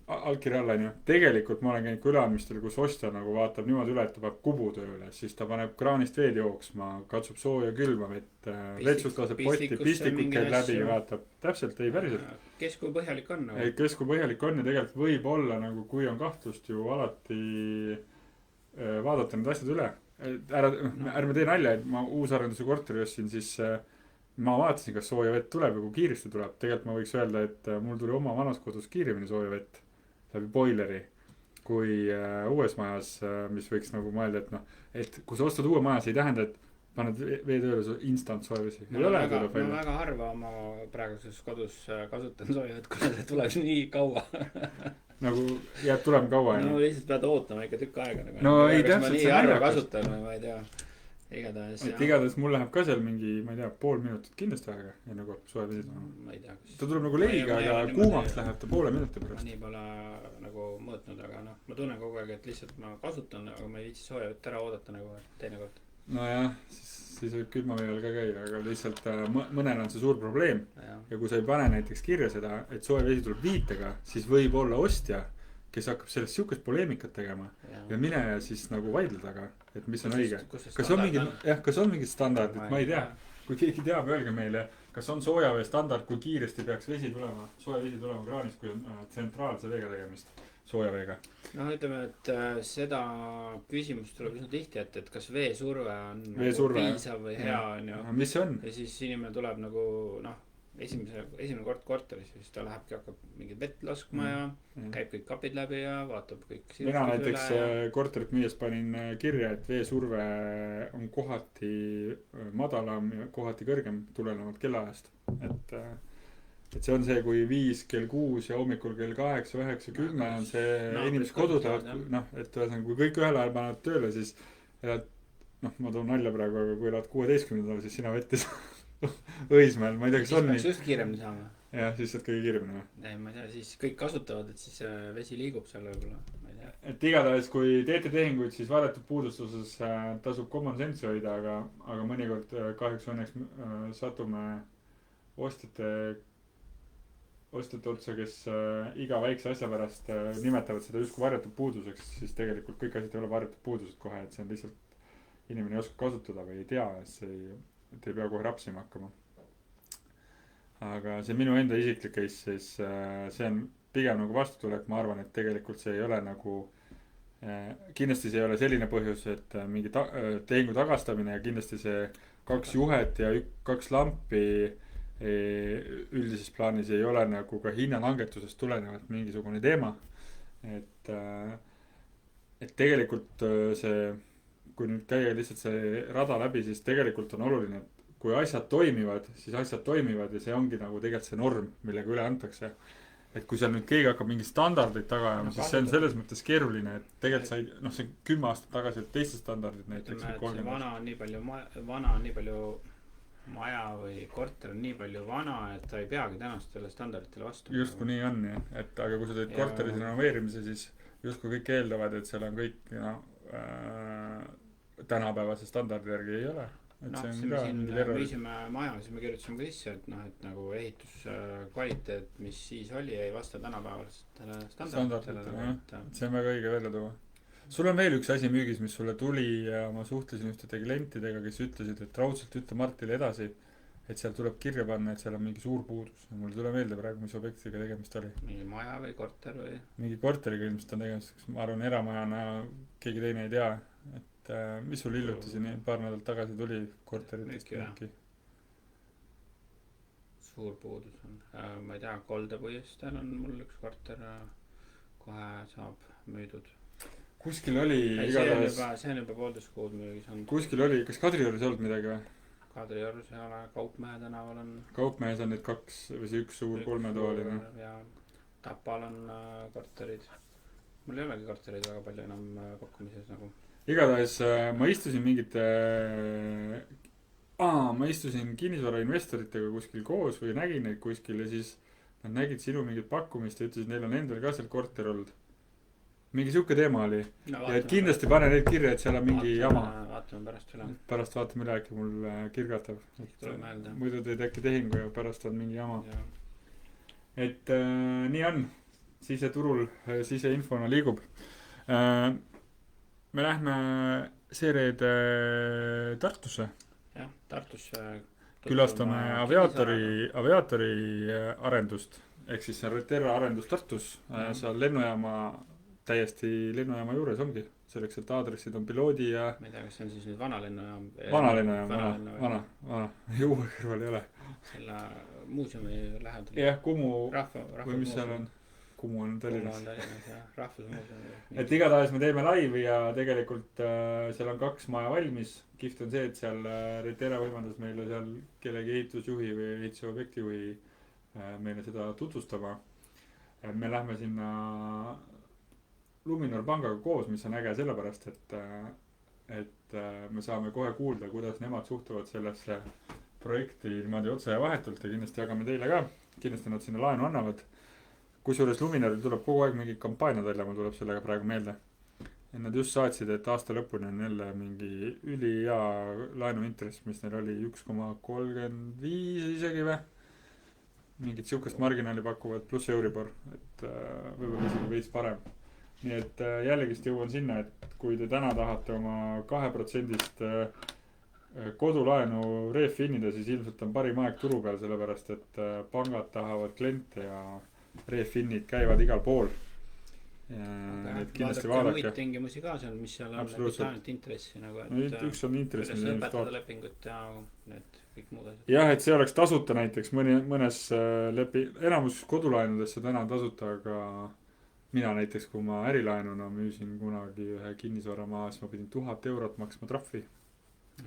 allkirja alla, on ju. Tegelikult ma olen käinud ka üleandmistel, kus ostja nagu vaatab niimoodi üle, et ta paneb kubu tööle, siis ta paneb kraanist veed jooksma, katsub sooja külma vett, vetsust laseb potti, pistikut käib läbi, vaatab. Täpselt, ei päriselt. Kes kui põhjalik on? Nagu? Kes kui põhjalik on ja tegelikult võib olla, nagu kui on kahtlust ju alati vaadata need asjad üle. Ärme tee nalja, et ma uusarenduse korteri ostsin, siis ma vaatasin, kas sooja vett tuleb ja kui kiiresti tuleb. Tegelikult ma võiks öelda, et mul tuli oma vanas kodus kiiremini sooja vett läbi boileri kui uues majas, mis võiks nagu mõelda, et noh, et kui sa ostad uue majas, ei tähenda, et paned vee tööle instant sooja vesi. Ma väga harva oma praeguses kodus kasutan sooja vett, kuna see tuleb nii kaua. Nagu jääb tulema kaua. No lihtsalt pead ootama ikka tükk aega. No ei täpselt see harva kasutan, ma ei tea. Igatahes mul läheb ka seal mingi, ma ei tea, pool minutit kindlasti aega enne kui soe vesi tuleb. Ma ei tea, ta tuleb nagu leiga, aga kuumaks läheb ta poole minuti pärast. Ma nii pole nagu mõõtnud, aga noh, ma tunnen kogu aeg, et lihtsalt ma kasutan, aga ma ei viitsi sooja vett ära oodata nagu teinekord. Nojah, siis võib külmaveel ka käia, aga lihtsalt mõnel on see suur probleem. Ja kui sa ei pane näiteks kirja seda, et soe vesi tuleb viitega, siis võib olla ostja, kes hakkab sellest sihukest poleemikat tegema ja mine siis nagu vaidleda, aga et mis on õige. Kas on mingid standardid, ma ei tea. Kui keegi teab, öelge meile, kas on soojavee standard, kui kiiresti peaks vesi tulema, soe vesi tulema kraanist, kui on tsentraalse veega tegemist, soojaveega. No ütleme, et seda küsimust tuleb üsna tihti, et kas veesurve on piisav või hea on ju. Mis see on? Ja siis inimene tuleb nagu noh, esimene kord korteris, siis ta lähebki, hakkab mingit vett laskma ja käib kõik kapid läbi ja vaatab kõik. Mina näiteks korterit müües panin kirja, et veesurve on kohati madalam ja kohati kõrgem tulenevalt kellaajast. Et see on see, kui 5 kell 6 ja hommikul kell 8, 9, 10 on see inimesed kodus lähevad, noh, et kui kõik ühel ajal panevad tööle, siis noh, ma toon nalja praegu, aga kui elad 16, siis sina vettis Õismäel, ma ei tea, kas on nii. Siis peaks just kiiremini saama. Jah, siis saad kõige kiiremini. Ei, ma ei tea, siis kõik kasutavad, et siis vesi liigub seal võib-olla, ma ei tea. Et igatahes, kui teete tehinguid, siis varjatud puudustuses tasub common sense hoida, aga mõnikord kahjuks õnneks satume ostjate otsa, kes iga väikse asja pärast nimetavad seda justkui varjatud puuduseks, siis tegelikult kõik asjad ei ole varjatud puudused kohe, et see on lihtsalt inimene ei oska kasutada või ei tea, et ei pea kohe rapsima hakkama. Aga see minu enda isiklik case, siis see on pigem nagu vastutulek, ma arvan, et tegelikult see ei ole nagu kindlasti see ei ole selline põhjus, et mingi tehingu tagastamine ja kindlasti see 2 juhet ja 2 lampi üldises plaanis ei ole nagu ka hinnalangetusest tulenevalt mingisugune teema. Et tegelikult see kui nüüd käia lihtsalt see rada läbi, siis tegelikult on oluline, et kui asjad toimivad, siis asjad toimivad ja see ongi nagu tegelikult see norm, millega üle antakse. et kui seal nüüd keegi hakkab mingeid standardeid taga ajama, siis see on selles mõttes keeruline, et tegelikult sai, noh, see 10 aastat tagasi olid teised standardid näiteks. vana on nii palju maja või korter on nii palju vana, et ta ei peagi tänastele standarditele vastu. Justkui nii on, jah. Et aga kui sa teed korteris renoveerimise, siis justkui kõik eeldavad, et seal on kõik, tänapäevase standardi järgi ei ole. Et see on ka mingi terve. Müüsime maja, siis me kirjutasime ka sisse, et et nagu ehituskvaliteet, mis siis oli, ei vasta tänapäevastele standarditele. See on väga õige välja tuua. Sul on veel üks asi müügis, mis sulle tuli ja ma suhtlesin ühtede klientidega, kes ütlesid, et raudselt ütle Martile edasi, et seal tuleb kirja panna, et seal on mingi suur puudus. Mul tule meelde praegu, mis objektiga tegemist oli. Mingi maja või korter või? Mingi korteriga ilmselt on tegemist. Ma arvan, eramajana keegi teine ei tea. Et mis sul hiljuti siin paar nädalat tagasi tuli korteritest mingi? Suur puudus on. Ma ei tea, Koldepõiestel on mul üks korter kohe saab müüdud. Kuskil oli see on juba 1,5 kuud müügis on. Kuskil oli, kas Kadriorus ei olnud midagi või? Kadriorus ei ole, Kaupmehe tänaval on. Kaupmehes on nüüd 2 või see 1 suur 3-toaline. Ja Tapal on korterid. Mul ei olegi korterid väga palju enam pakkumises nagu. Igatahes ma istusin ma istusin kinnisvara investoritega kuskil koos või nägin neid kuskil ja siis nad nägid sinu mingit pakkumist ja ütlesid, neil on endal ka seal korter olnud. Mingi siuke teema oli. Ja et kindlasti pane neid kirja, et seal on mingi jama. Vaatame pärast üle. Pärast vaatame üle, äkki mul kirgatab. Muidu teed äkki tehingu ja pärast on mingi jama. Ja. Et nii on. Siseturul, siseinfona liigub. Me lähme seereed Tartusse. Jah, Tartusse. Külastame aviaatori arendust. Ehk siis see Reterra arendus Tartus. Seal täiesti lennujaama juures ongi. Selleks, et aadressid on piloodi ja... Ma ei tea, kas see on siis nüüd vana lennujaam? Vana. Juue kõrval ei ole. Selle muuseumi lähedal. Jah, Kumu. Või mis seal on? Kumu on Tallinnas. Rahvusmuuseum. Et igatahes me teeme laivi ja tegelikult seal on 2 maja valmis. Kiht on see, et seal Reterra võimaldas meile seal kellegi ehitusjuhi või ehitusobjektijuhi meile seda tutvustama. Me lähme sinna Luminor pangaga koos, mis on äge sellepärast, et me saame kohe kuulda, kuidas nemad suhtuvad sellesse projekti niimoodi otse ja vahetult ja kindlasti jagame teile ka. Kindlasti nad sinna laenu annavad. Kusjuures Luminoril tuleb kogu aeg mingi kampaania välja, mul tuleb sellega praegu meelde. Ja nad just saatsid, et aasta lõpuni on jälle mingi ülihea laenuintress, mis neil oli 1,35 isegi või. Mingit siukest marginaali pakuvad pluss Euribor, et võib-olla isegi veits parem. Nii et jällegist jõuan sinna, et kui te täna tahate oma 2% kodulaenu refinida, siis ilmselt on parim aeg turu peal, sellepärast et pangad tahavad kliente ja refinid käivad igal pool. Vaadake muid tingimusi ka seal, mis seal on, mitte ainult intressi nagu, et üks on intress, kuidas lõpetada lepingut ja need kõik muud asjad. Jah, et see oleks tasuta näiteks mõnes enamus kodulaenudesse täna tasuta, aga mina näiteks, kui ma ärilaenuna müüsin kunagi ühe kinnisvaramaa, siis ma pidin 1000 eurot maksma trahvi.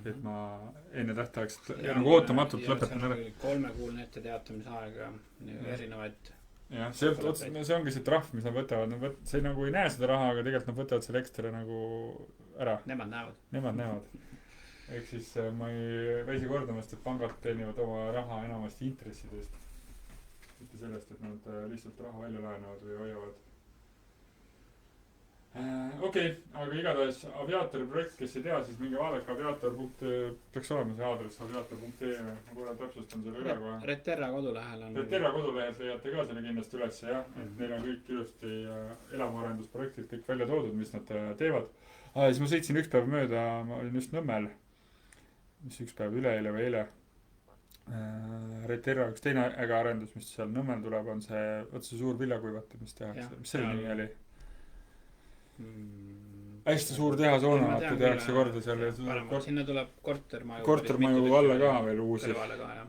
Et ma enne tähtaegselt nagu ootamatult lõpetan ära. 3-kuulne ette teatamisaega erinevaid. Jah, see ongi see trahv, mis nad võtavad. See nagu ei näe seda raha, aga tegelikult nad võtavad selle ekstra nagu ära. Nemad näevad. Ehk siis ma ei väisi kordamast, et pangad teenivad oma raha enamasti intressidest. Mitte sellest, et nad lihtsalt raha välja laenavad või hoiavad. Okei, aga igatahes aviaatori projekt, kes ei tea, siis minge vaadake peaks olema see aadress aviaator.ee. Ma korra täpsustan selle üle kohe. Reterra kodulehel on. Reterra kodulehel leiate ka selle kindlasti üles, jah. Et neil on kõik ilusti elamuarendusprojektid kõik välja toodud, mis nad teevad. Siis ma sõitsin üks päev mööda, ma olin just Nõmmel. Mis üks päev üleeile või eile. Reterra üks teine äge arendus, mis seal Nõmmel tuleb, on see suur viljakuivati, mis tehakse. Mis selle nimi oli? hästi suur tehashoone, vaata tehakse korda seal ja sinna tuleb kortermaju alla ka veel uusi.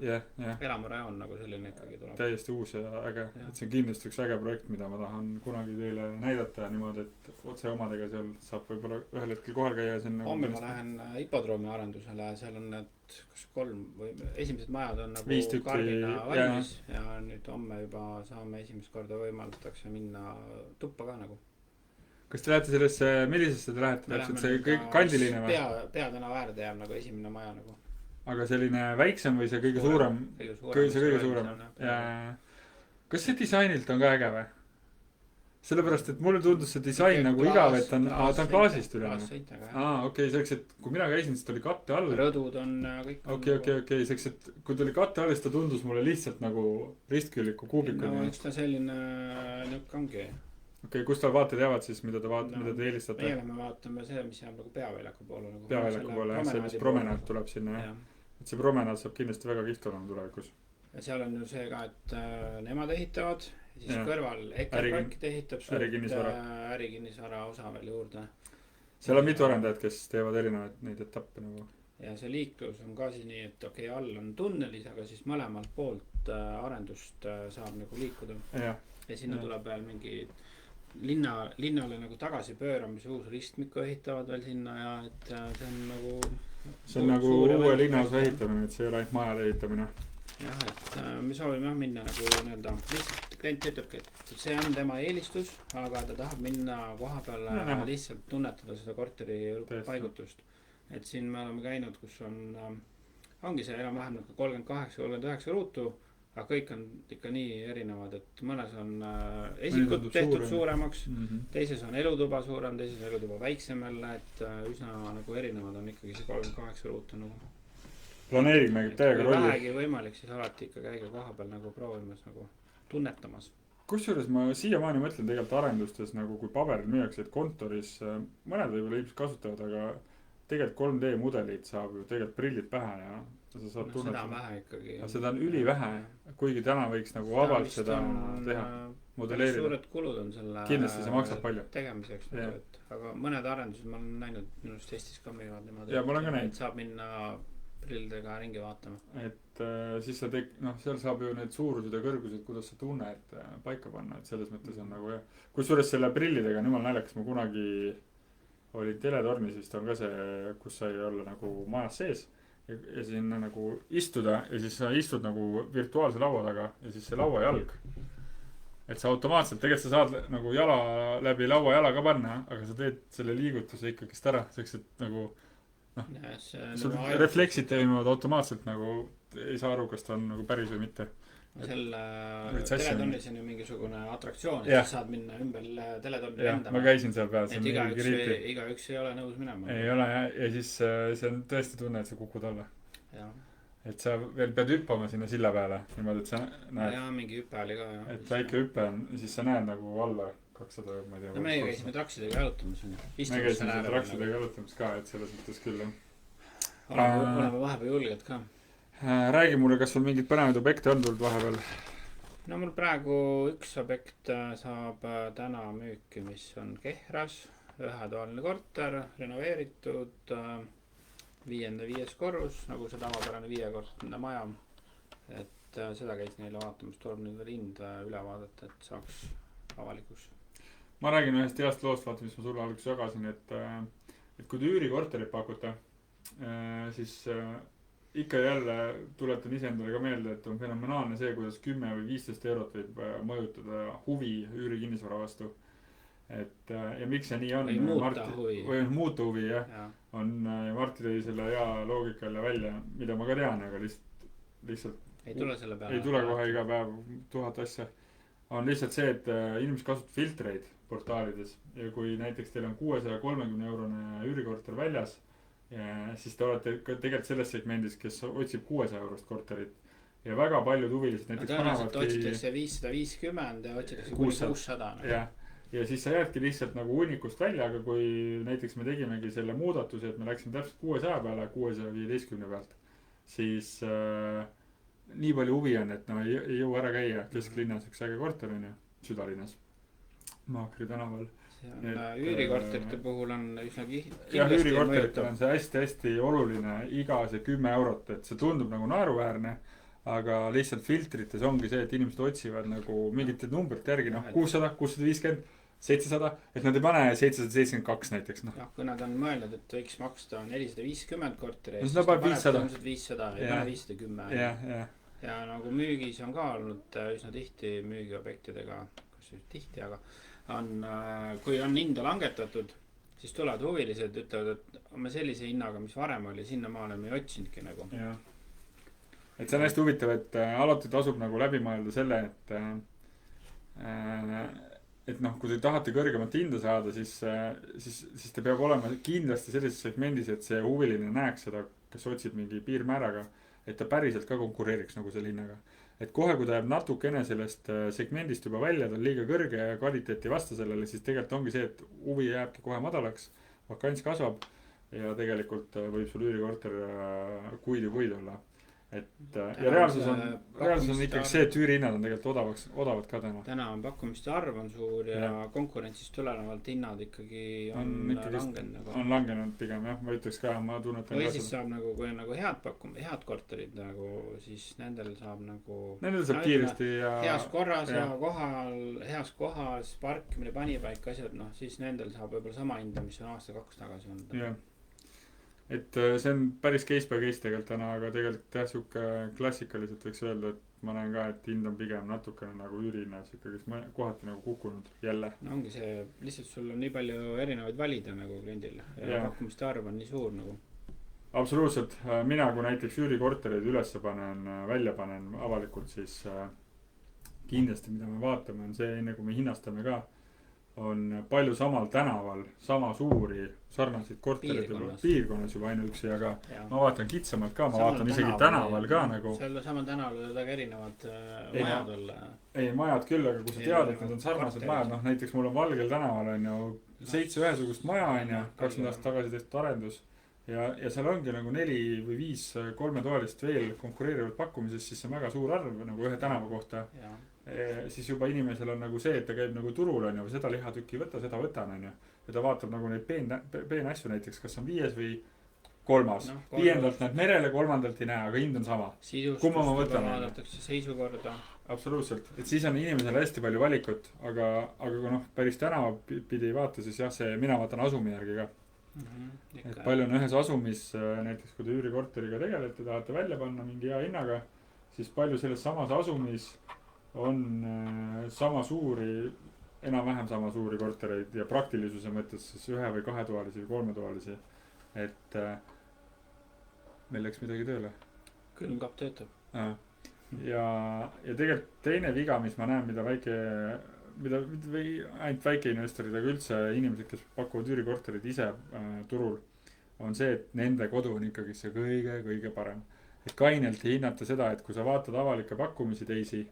jah. Elamurajoon nagu selline ikkagi tuleb. Täiesti uus ja äge. Et see on kindlasti üks äge projekt, mida ma tahan kunagi teile näidata niimoodi, et otse omadega seal saab võib-olla ühel hetkel kohal käia. Homme ma lähen hipodroomi arendusele, seal on need kas 3 või esimesed majad on nagu kaardina valmis ja nüüd homme juba saame esimest korda võimaldatakse minna tuppa ka nagu. Kas te lähete sellesse, millisesse te lähete täpselt, see kõik kandiline või? Peatänava äärde jääb nagu esimene maja nagu. Aga selline väiksem või see kõige suurem? See kõige suurem. Ja kas see disainilt on ka äge või? Sellepärast, et mulle tundus see disain nagu igav, et ta on klaasist üle. Okei, selleks, et kui mina käisin, siis ta oli katte all. Rõdud on kõik. Okei, selleks, et kui ta oli katte all, siis ta tundus mulle lihtsalt nagu ristkülliku kuubiku. No eks ta selline nükk ongi. Okei, kus tal vaated jäävad siis, mida te eelistate? Meie me vaatame see, mis jääb nagu peaväljaku poole. Peaväljaku poole, see, mis promenaad tuleb sinna. Et see promenaad saab kindlasti väga kihvt olema tulevikus. Ja seal on ju see ka, et nemad ehitavad, siis kõrval Ekerprojekt ehitab ärikinnisvara osa veel juurde. Seal on mitu arendajat, kes teevad erinevaid neid etappe nagu. Ja see liiklus on ka siis nii, et okei, all on tunnelis, aga siis mõlemalt poolt arendust saab nagu liikuda. Ja sinna tuleb veel mingi linnale nagu tagasi pööramise uus ristmiku ehitavad veel sinna ja et see on nagu see on nagu uue linnaosa ehitamine, et see ei ole ainult majade ehitamine. Jah, et me soovime minna nagu nii-öelda lihtsalt klient ütlebki, et see on tema eelistus, aga ta tahab minna koha peale lihtsalt tunnetada seda korteri paigutust. Et siin me oleme käinud, kus ongi see enam-vähem 38-39 ruutu, aga kõik on ikka nii erinevad, et mõnes on esikud tehtud suuremaks, teises on elutuba suurem, teises on elutuba väiksem jälle, et üsna nagu erinevad on ikkagi see 38 ruutu nagu. Planeering mängib täiega rolli. Kui vähegi võimalik, siis alati ikka käiga koha peal nagu proovimas, nagu tunnetamas. Kusjuures ma siiamaani mõtlen tegelikult arendustes nagu kui paberil müüakse, et kontoris mõned võib-olla ilmselt kasutavad, aga tegelikult 3D mudelid saab ju tegelikult prillid pähe ja sa saad tunnetada. Seda on vähe ikkagi. Seda on ülivähe, kuigi täna võiks nagu vabalt seda teha, modelleerida. Suured kulud on selle kindlasti see maksab palju tegemiseks, aga mõned arendused ma olen näinud minust Eestis ka müüvad niimoodi. Ja ma olen ka näinud. Saab minna prillidega ringi vaatama. Et siis sa seal saab ju need suurused ja kõrgused, kuidas sa tunned paika panna, et selles mõttes on nagu kusjuures selle prillidega on jumal naljakas, ma kunagi olin teletornis, vist on ka see, kus sai olla nagu majas sees ja sinna nagu istuda ja siis sa istud nagu virtuaalse laua taga ja siis see lauajalg. Et sa automaatselt, tegelikult sa saad nagu jala läbi lauajala ka panna, aga sa teed selle liigutuse ikkagist ära, selleks et nagu sul refleksid teemuvad automaatselt nagu ei saa aru, kas ta on nagu päris või mitte. Selle teletornis on ju mingisugune atraktsioon, et saad minna ümber teletorni lendama. Ma käisin seal peal. Et igaüks ei ole nõus minema. Ei ole ja siis see on tõesti tunne, et sa kukud alla. Et sa veel pead hüppama sinna silla peale niimoodi, et sa näed. Ja mingi hüppe oli ka. Et väike hüppe on, siis sa näed nagu alla 200, ma ei tea. No meie käisime traksidega jalutamas. Me käisime traksidega jalutamas ka, et selles mõttes küll. Oleme vahepeal julged ka. Räägi mulle, kas sul mingid põnevaid objekte on tulnud vahepeal? No mul praegu üks objekt saab täna müüki, mis on Kehras, ühetoaline korter, renoveeritud, 5. korrus, nagu see tavapärane 5-kortne maja. Et seda käis neile vaatamas, tuleb nüüd veel hind üle vaadata, et saaks avalikuks. Ma räägin ühest heast loost, vaata, mis ma sulle alguses jagasin, et kui te üürikorterit pakute, siis ikka jälle tuletan iseendale ka meelde, et on fenomenaalne see, kuidas 10 või 15 eurot võib mõjutada huvi üürikinnisvara vastu. Ja miks see nii on? Või muuta huvi, jah. Martti tõi selle hea loogika jälle välja, mida ma ka tean, aga lihtsalt ei tule selle peale. Ei tule kohe iga päev 1000 asja. On lihtsalt see, et inimesed kasutavad filtreid portaalides ja kui näiteks teil on 630 eurone üürikorter väljas, ja siis te olete tegelikult selles segmendis, kes otsib 600 eurost korterit ja väga paljud huvilised näiteks tõenäoliselt otsitakse 550 ja otsitakse 600 ja siis sa jäädki lihtsalt nagu hunnikust välja, aga kui näiteks me tegimegi selle muudatuse, et me läksime täpselt 600 peale 615 pealt, siis nii palju huvi on, et ei jõua ära käia kesklinnas üks äge korter on ju, südalinnas Maakri tänaval üürikorterite puhul on üsna jah, üürikorteritel on see hästi-hästi oluline iga see 10 eurot, et see tundub nagu naeruväärne, aga lihtsalt filtrites ongi see, et inimesed otsivad nagu mingite numbrite järgi, noh 600, 650, 700, et nad ei pane 772 näiteks, noh. jah, kui nad on mõelnud, et võiks maksta 450 korteri eest, siis nad paneb 500, ei pane 510. Ja nagu müügis on ka olnud üsna tihti müügiobjektidega, kas just tihti, aga on, kui on hinda langetatud, siis tulevad huvilised, ütlevad, et me sellise hinnaga, mis varem oli, sinnamaale me ei otsinudki nagu. jah. Et see on hästi huvitav, et alati tasub nagu läbi mõelda selle, et noh, kui te tahate kõrgemat hinda saada, siis te peab olema kindlasti sellises segmendis, et see huviline näeks seda, kes otsib mingi piirmääraga, et ta päriselt ka konkureeriks nagu selle hinnaga. Et kohe, kui ta jääb natukene sellest segmendist juba välja, ta on liiga kõrge ja kvaliteeti vasta sellele, siis tegelikult ongi see, et huvi jääbki kohe madalaks, vakants kasvab ja tegelikult võib sul üürikorter kuid ja kuid olla. Et ja reaalsus on ikkagi see, et üürihinnad on tegelikult odavad ka täna. Täna on pakkumiste arv on suur ja konkurentsist tulenevalt hinnad ikkagi on langenud nagu. On langenud pigem jah, ma ütleks ka, ma tunnetan või siis saab nagu, kui on nagu head korterid nagu, siis nendel saab nagu nendel saab kiiresti ja heas korras ja heas kohas, parkimine, panipaik, asjad, noh, siis nendel saab võib-olla sama hinda, mis on aasta-kaks tagasi olnud. Jah. Et see on päris case by case tegelikult täna, aga tegelikult jah, siuke klassikaliselt võiks öelda, et ma näen ka, et hind on pigem natukene nagu üürihinnas ikkagi kohati nagu kukkunud jälle. No ongi see, lihtsalt sul on nii palju erinevaid valida nagu kliendil ja pakkumiste arv on nii suur nagu. Absoluutselt, mina kui näiteks üürikortereid üles välja panen avalikult, siis kindlasti mida me vaatame on see, enne kui me hinnastame ka, on palju samal tänaval sama suuri sarnaseid korterid piirkonnas juba ainuüksi, aga ma vaatan kitsamalt ka, ma vaatan isegi tänaval ka nagu. Seal samal tänaval võivad väga erinevad majad olla. Ei, majad küll, aga kui sa tead, et need on sarnased majad, noh näiteks mul on Valgel tänaval on ju 7 ühesugust maja on ju, 20 aastat tagasi tehtud arendus ja seal ongi nagu 4 või 5 kolmetoalist veel konkureerivad pakkumises, siis see on väga suur arv nagu ühe tänava kohta. Siis juba inimesel on nagu see, et ta käib nagu turul on ju, seda lihatükki võta, seda võtan on ju. Ja ta vaatab nagu neid peen asju näiteks, kas on 5 või 3. 5. näed merele, 3. ei näe, aga hind on sama. Kumma ma võtan? Vaadatakse seisukorda. Absoluutselt, et siis on inimesel hästi palju valikut, aga kui noh, päris tänava pidi ei vaata, siis jah, see mina vaatan asumi järgi ka. Et palju on ühes asumis, näiteks kui te üürikorteriga tegelete, tahate välja panna mingi hea hinnaga, siis palju selles samas asumis on sama suuri, enam-vähem sama suuri kortereid ja praktilisuse mõttes siis 1 või 2-toalisi või 3-toalisi. Et meil läks midagi tööle. Külmkapp töötab. Ja tegelikult teine viga, mis ma näen, mida või ainult väikeinvestorid, aga üldse inimesed, kes pakuvad üürikorterid ise turul, on see, et nende kodu on ikkagi see kõige parem. Et kainelt hinnata seda, et kui sa vaatad avalikke pakkumisi teisi,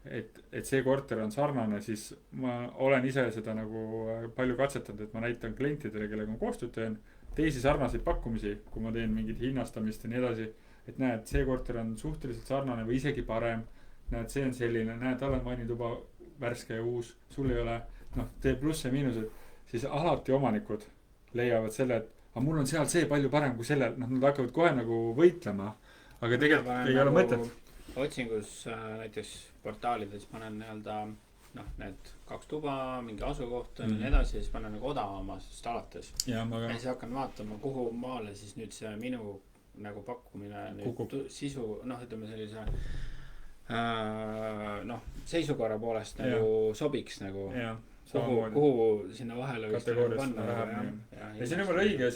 et see korter on sarnane, siis ma olen ise seda nagu palju katsetanud, et ma näitan klientidele, kellega ma koostööd teen, teisi sarnaseid pakkumisi, kui ma teen mingit hinnastamist ja nii edasi, et näed, see korter on suhteliselt sarnane või isegi parem, näed, see on selline, näed, tal on vannituba värske ja uus, sul ei ole, noh, tee plusse ja miinused, siis alati omanikud leiavad selle, et mul on seal see palju parem kui sellel, noh, nad hakkavad kohe nagu võitlema, aga tegelikult ei ole mõtet. Otsingus näiteks portaalides panen nii-öelda need 2 tuba, mingi asukoht ja nii edasi, siis panen nagu odavamast alates. Ja siis hakkan vaatama, kuhu maale siis nüüd see minu nagu pakkumine nüüd sisu, ütleme sellise seisukorra poolest nagu sobiks nagu, kuhu sinna vahele võiks panna. Ja see on juba õige,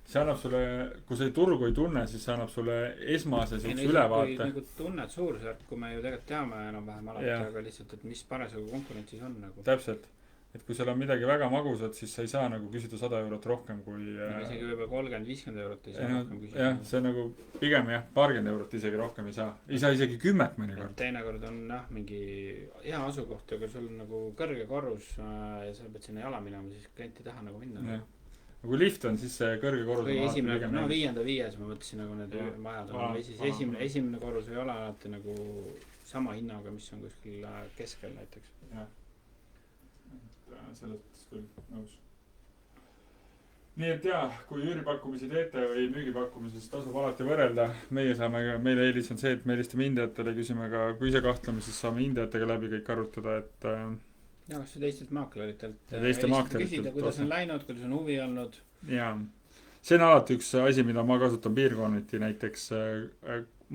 see annab sulle, kui sa turgu ei tunne, siis see annab sulle esmase ülevaate. Kui tunned suurusjärk, kui me ju tegelikult teame enam-vähem alati, aga lihtsalt, et mis parasjagu konkurentsis on nagu. Täpselt, et kui seal on midagi väga magusat, siis sa ei saa nagu küsida 100 eurot rohkem kui isegi võib-olla 30-50 eurot ei saa rohkem küsida. Jah, see nagu pigem paarkümmend eurot isegi rohkem ei saa isegi 10 mõnikord. Teinekord on mingi hea asukoht, aga sul on nagu kõrge korrus ja sa pead sinna jala minema, siis klient ei taha nagu minna. Kui lift on, siis see kõrge korrus või esimene, 5. ma mõtlesin nagu need majad on esimene korrus ei ole alati nagu sama hinnaga, mis on kuskil keskel näiteks. selles mõttes küll nõus. nii et jaa, kui üüripakkumisi teete või müügipakkumisi, siis tasub alati võrrelda. Meile eelis on see, et me helistame hindajatele, küsime ka, kui ise kahtleme, siis saame hindajatega läbi kõik arutada, et ja kas teistelt maakleritelt küsida, kuidas on läinud, kuidas on huvi olnud. jaa, see on alati üks asi, mida ma kasutan piirkonniti näiteks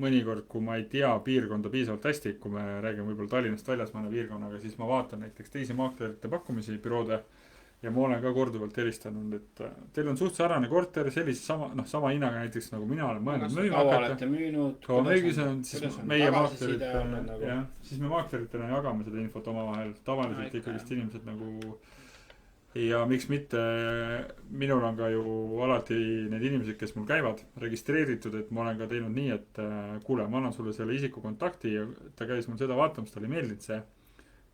mõnikord, kui ma ei tea piirkonda piisavalt hästi, kui me räägime võib-olla Tallinnast väljas mõne piirkonnaga, siis ma vaatan näiteks teisi maaklerite pakkumisi, büroode, ja ma olen ka korduvalt helistanud, et teil on suht sarnane korter, sellise sama hinnaga näiteks nagu mina olen mõelnud müüma hakata. Kaua müügis on, siis meie maaklerid, jah, siis me maakleritena jagame seda infot omavahel, tavaliselt ikkagist inimesed nagu, ja miks mitte, minul on ka ju alati need inimesed, kes mul käivad, registreeritud, et ma olen ka teinud nii, et kuule, ma annan sulle selle isiku kontakti ja ta käis mul seda vaatamas, talle ei meeldinud see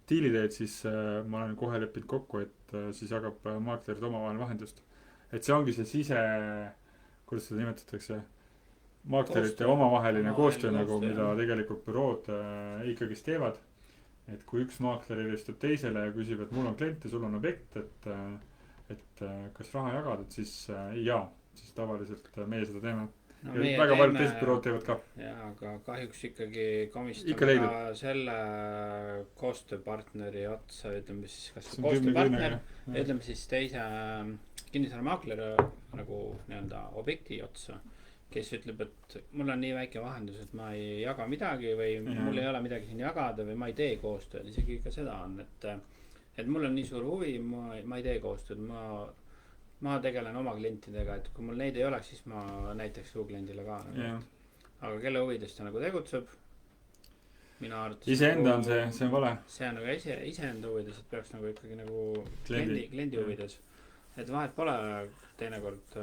diiliteed, siis ma olen kohe leppinud kokku, et siis jagab maaklerid omavahel vahendust. Et see ongi see kuidas seda nimetatakse, maaklerite omavaheline koostöö nagu, mida tegelikult bürood ikkagist teevad. Et kui üks maakler helistab teisele ja küsib, et mul on klient ja sul on objekt, et kas raha jagad, et siis jaa, siis tavaliselt meie seda teeme. No, ja väga paljud teised bürood teevad ka. Jaa, aga kahjuks ikkagi komistame ka selle koostööpartneri otsa, ütleme siis, kas koostööpartner, ütleme siis teise kinnisvaramaakleri nagu nii-öelda objekti otsa, kes ütleb, et mul on nii väike vahendus, et ma ei jaga midagi või mul ei ole midagi siin jagada või ma ei tee koostööd, isegi ka seda on, et mul on nii suur huvi, ma ei tee koostööd, ma tegelen oma klientidega, et kui mul neid ei oleks, siis ma näiteks su kliendile ka nagu. Aga kelle huvides ta nagu tegutseb, mina arvates iseenda on see on vale. See on nagu iseenda huvides, et peaks nagu ikkagi nagu kliendi huvides, et vahet pole teinekord,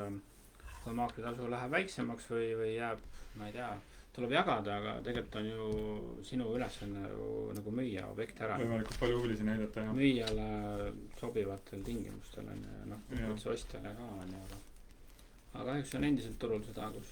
kui maaklitasu läheb väiksemaks või jääb, ma ei tea, tuleb jagada, aga tegelikult on ju sinu ülesanne nagu müüa objekt ära. Võimalikult palju huvilisi näidata, jah. Müüjale sobivatel tingimustel on üldse ostjale ka on ju. Aga kahjuks on endiselt turul seda, kus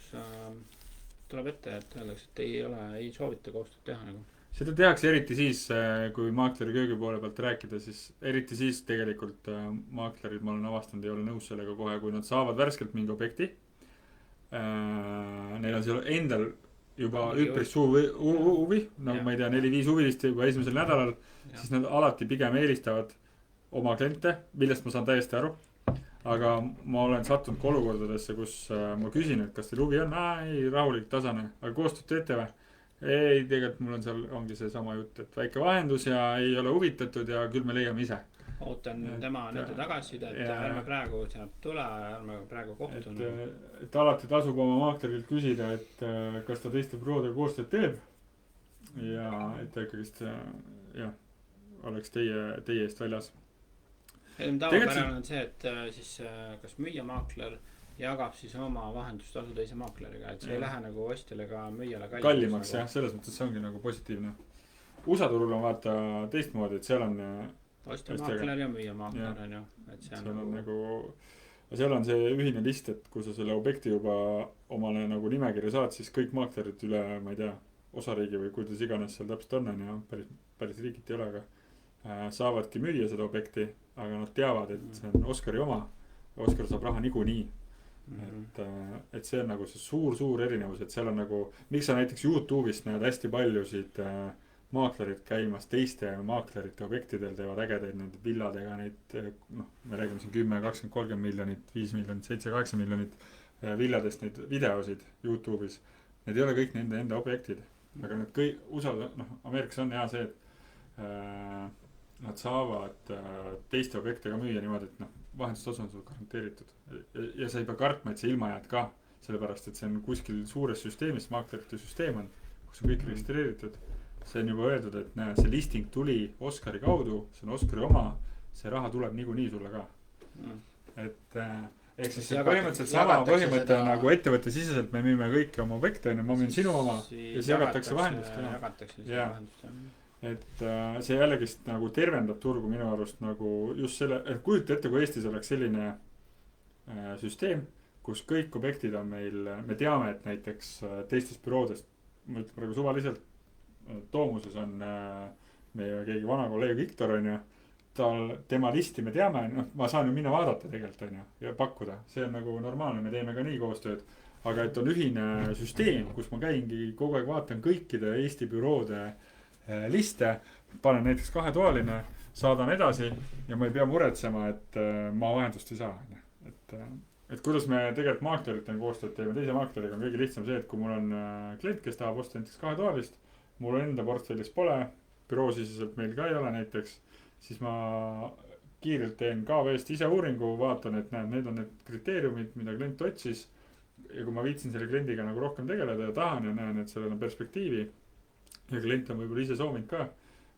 tuleb ette, et öeldakse, et ei soovita koostööd teha nagu. Seda tehakse eriti siis, kui maakleri köögi poole pealt rääkida, siis eriti siis tegelikult maaklerid, ma olen avastanud, ei ole nõus sellega kohe, kui nad saavad värskelt mingi objekti. Neil on seal endal juba üpris huvi, nagu ma ei tea, 4-5 huvilist juba esimesel nädalal, siis nad alati pigem eelistavad oma kliente, millest ma saan täiesti aru. Aga ma olen sattunud ka olukordadesse, kus ma küsin, et kas teil huvi on, ei, rahulik, tasane, aga koostööd teete või? Ei, tegelikult mul on seal, ongi see sama jutt, et väike vahendus ja ei ole huvitatud ja küll me leiame ise. Ootan tema nende tagasiside, et ärme praegu sealt tule, ärme praegu kohtun. Et alati tasub oma maaklerilt küsida, et kas ta teiste büroodega koostööd teeb ja et ta ikkagist oleks teie eest väljas. Tavapärane on see, et siis kas müüja maakler jagab siis oma vahendustasu teise maakleriga, et see ei lähe nagu ostjale ka müüjale kallimaks nagu. Jah, selles mõttes see ongi nagu positiivne. USA turul on vaata teistmoodi, et seal on ostja maakler ja müüja maakler on ju, et see on nagu seal on see ühine list, et kui sa selle objekti juba omale nagu nimekirja saad, siis kõik maaklerid üle, ma ei tea, osariigi või kuidas iganes seal täpselt on ja päris riigiti ei ole, aga saavadki müüa seda objekti, aga nad teavad, et see on Oskari oma, Oskar saab raha niikuinii. Et see on nagu see suur erinevus, et seal on nagu, miks sa näiteks YouTube'ist näed hästi paljusid maaklerid käimas teiste maaklerite objektidel, teevad ägedaid nende villadega neid, me räägime siin 10, 20, 30 miljonit, 5 miljonit, 7, 8 miljonit villadest neid videosid YouTube'is. Need ei ole kõik nende enda objektid, aga need kõik Ameerikas on hea see, et nad saavad teiste objektidega müüa niimoodi, et vahendustasu on sul garanteeritud ja sa ei pea kartma, et sa ilma jääd ka, sellepärast et see on kuskil suures süsteemis, maaklerite süsteem on, kus on kõik registreeritud. See on juba öeldud, et näe, see listing tuli Oskari kaudu, see on Oskari oma, see raha tuleb niikuinii sulle ka. Et ehk siis see põhimõtteliselt sama põhimõte nagu ettevõtte siseselt me müüme kõiki oma objekte, ma müün sinu oma ja siis jagatakse vahendust. Et see jällegist nagu tervendab turgu minu arust nagu just selle, et kujuta ette, kui Eestis oleks selline süsteem, kus kõik objektid on meil, me teame, et näiteks teistest büroodest, ma ütlen praegu suvaliselt, Toomuses on meie keegi vana kolleeg Viktor on ju, tema listi me teame, noh, ma saan ju minna vaadata tegelikult, on ju, ja pakkuda. See on nagu normaalne, me teeme ka nii koostööd. Aga et on ühine süsteem, kus ma käingi kogu aeg vaatan kõikide Eesti büroode liste, panen näiteks 2-toaline, saadan edasi ja ma ei pea muretsema, et ma vahendust ei saa. Et kuidas me tegelikult maakleritena koostööd teeme, teise maakleriga on kõige lihtsam see, et kui mul on klient, kes tahab osta näiteks 2-toalist, mul enda portfellis pole, büroosiseselt meil ka ei ole näiteks, siis ma kiirelt teen KV-st ise uuringu, vaatan, et näed, need on need kriteeriumid, mida klient otsis. Ja kui ma viitsin selle kliendiga nagu rohkem tegeleda ja tahan ja näen, et sellel on perspektiivi ja klient on võib-olla ise soovinud ka,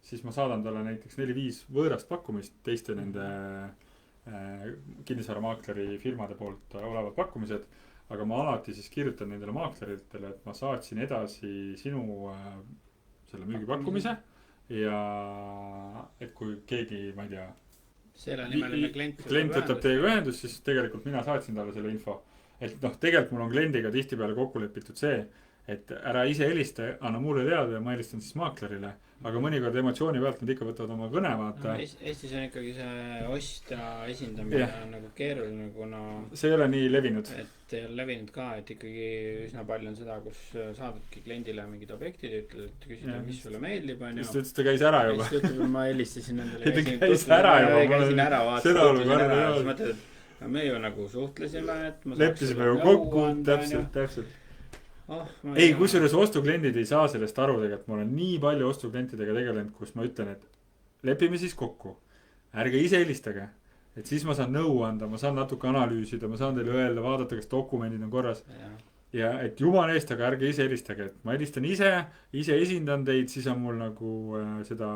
siis ma saadan talle näiteks 4-5 võõrast pakkumist teiste nende kinnisvaramaakleri firmade poolt olevad pakkumised, aga ma alati siis kirjutan nendele maakleritele, et ma saatsin edasi sinu selle müügipakkumise ja et kui keegi, ma ei tea, selle nimeline klient võtab teiega ühendust, siis tegelikult mina saatsin talle selle info. Et noh, tegelikult mul on kliendiga tihtipeale kokku lepitud see, et ära ise helista, anna mulle teada ja ma helistan siis maaklerile. Aga mõnikord emotsiooni pealt nad ikka võtavad oma kõne, vaata. No, Eestis on ikkagi see ostja esindamine nagu keeruline, kuna see ei ole nii levinud. Et ei ole levinud ka, et ikkagi üsna palju on seda, kus saadadki kliendile mingid objektid, ütled, küsida, mis sulle meeldib, on ju. Siis ta käis ära juba. Siis ütleb, ma helistasin nendele. Käis ära juba. Käisin ära, vaatasin. Me ju nagu suhtlesime, et ma leppisime ju kokku, täpselt. Ei, kusjuures ostukliendid ei saa sellest aru tegelikult. Ma olen nii palju ostuklientidega tegelenud, kus ma ütlen, et lepime siis kokku. Ärge ise helistage. Et siis ma saan nõu anda, ma saan natuke analüüsida, ma saan teile öelda, vaadata, kas dokumendid on korras. Ja et jumal eest, aga ärge ise helistage. Et ma helistan ise esindan teid, siis on mul nagu seda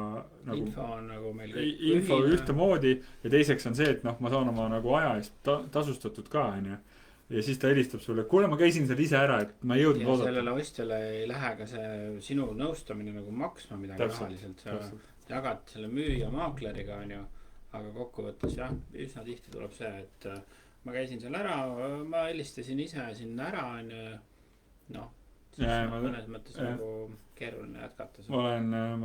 nagu, info on nagu meil info ühte moodi. Ja teiseks on see, et noh, ma saan oma nagu aja eest tasustatud ka, on ju. Ja siis ta helistab sulle, kuule ma käisin seal ise ära, et ma ei jõudnud oodata. Ja sellele ostjale ei lähe ka see sinu nõustamine nagu maksma midagi rahaliselt. Sa jagad selle müüja maakleriga, on ju, aga kokkuvõttes jah, üsna tihti tuleb see, et ma käisin seal ära, ma helistasin ise sinna ära, on ju, noh, siis mõnes mõttes nagu keeruline jätkata. Ma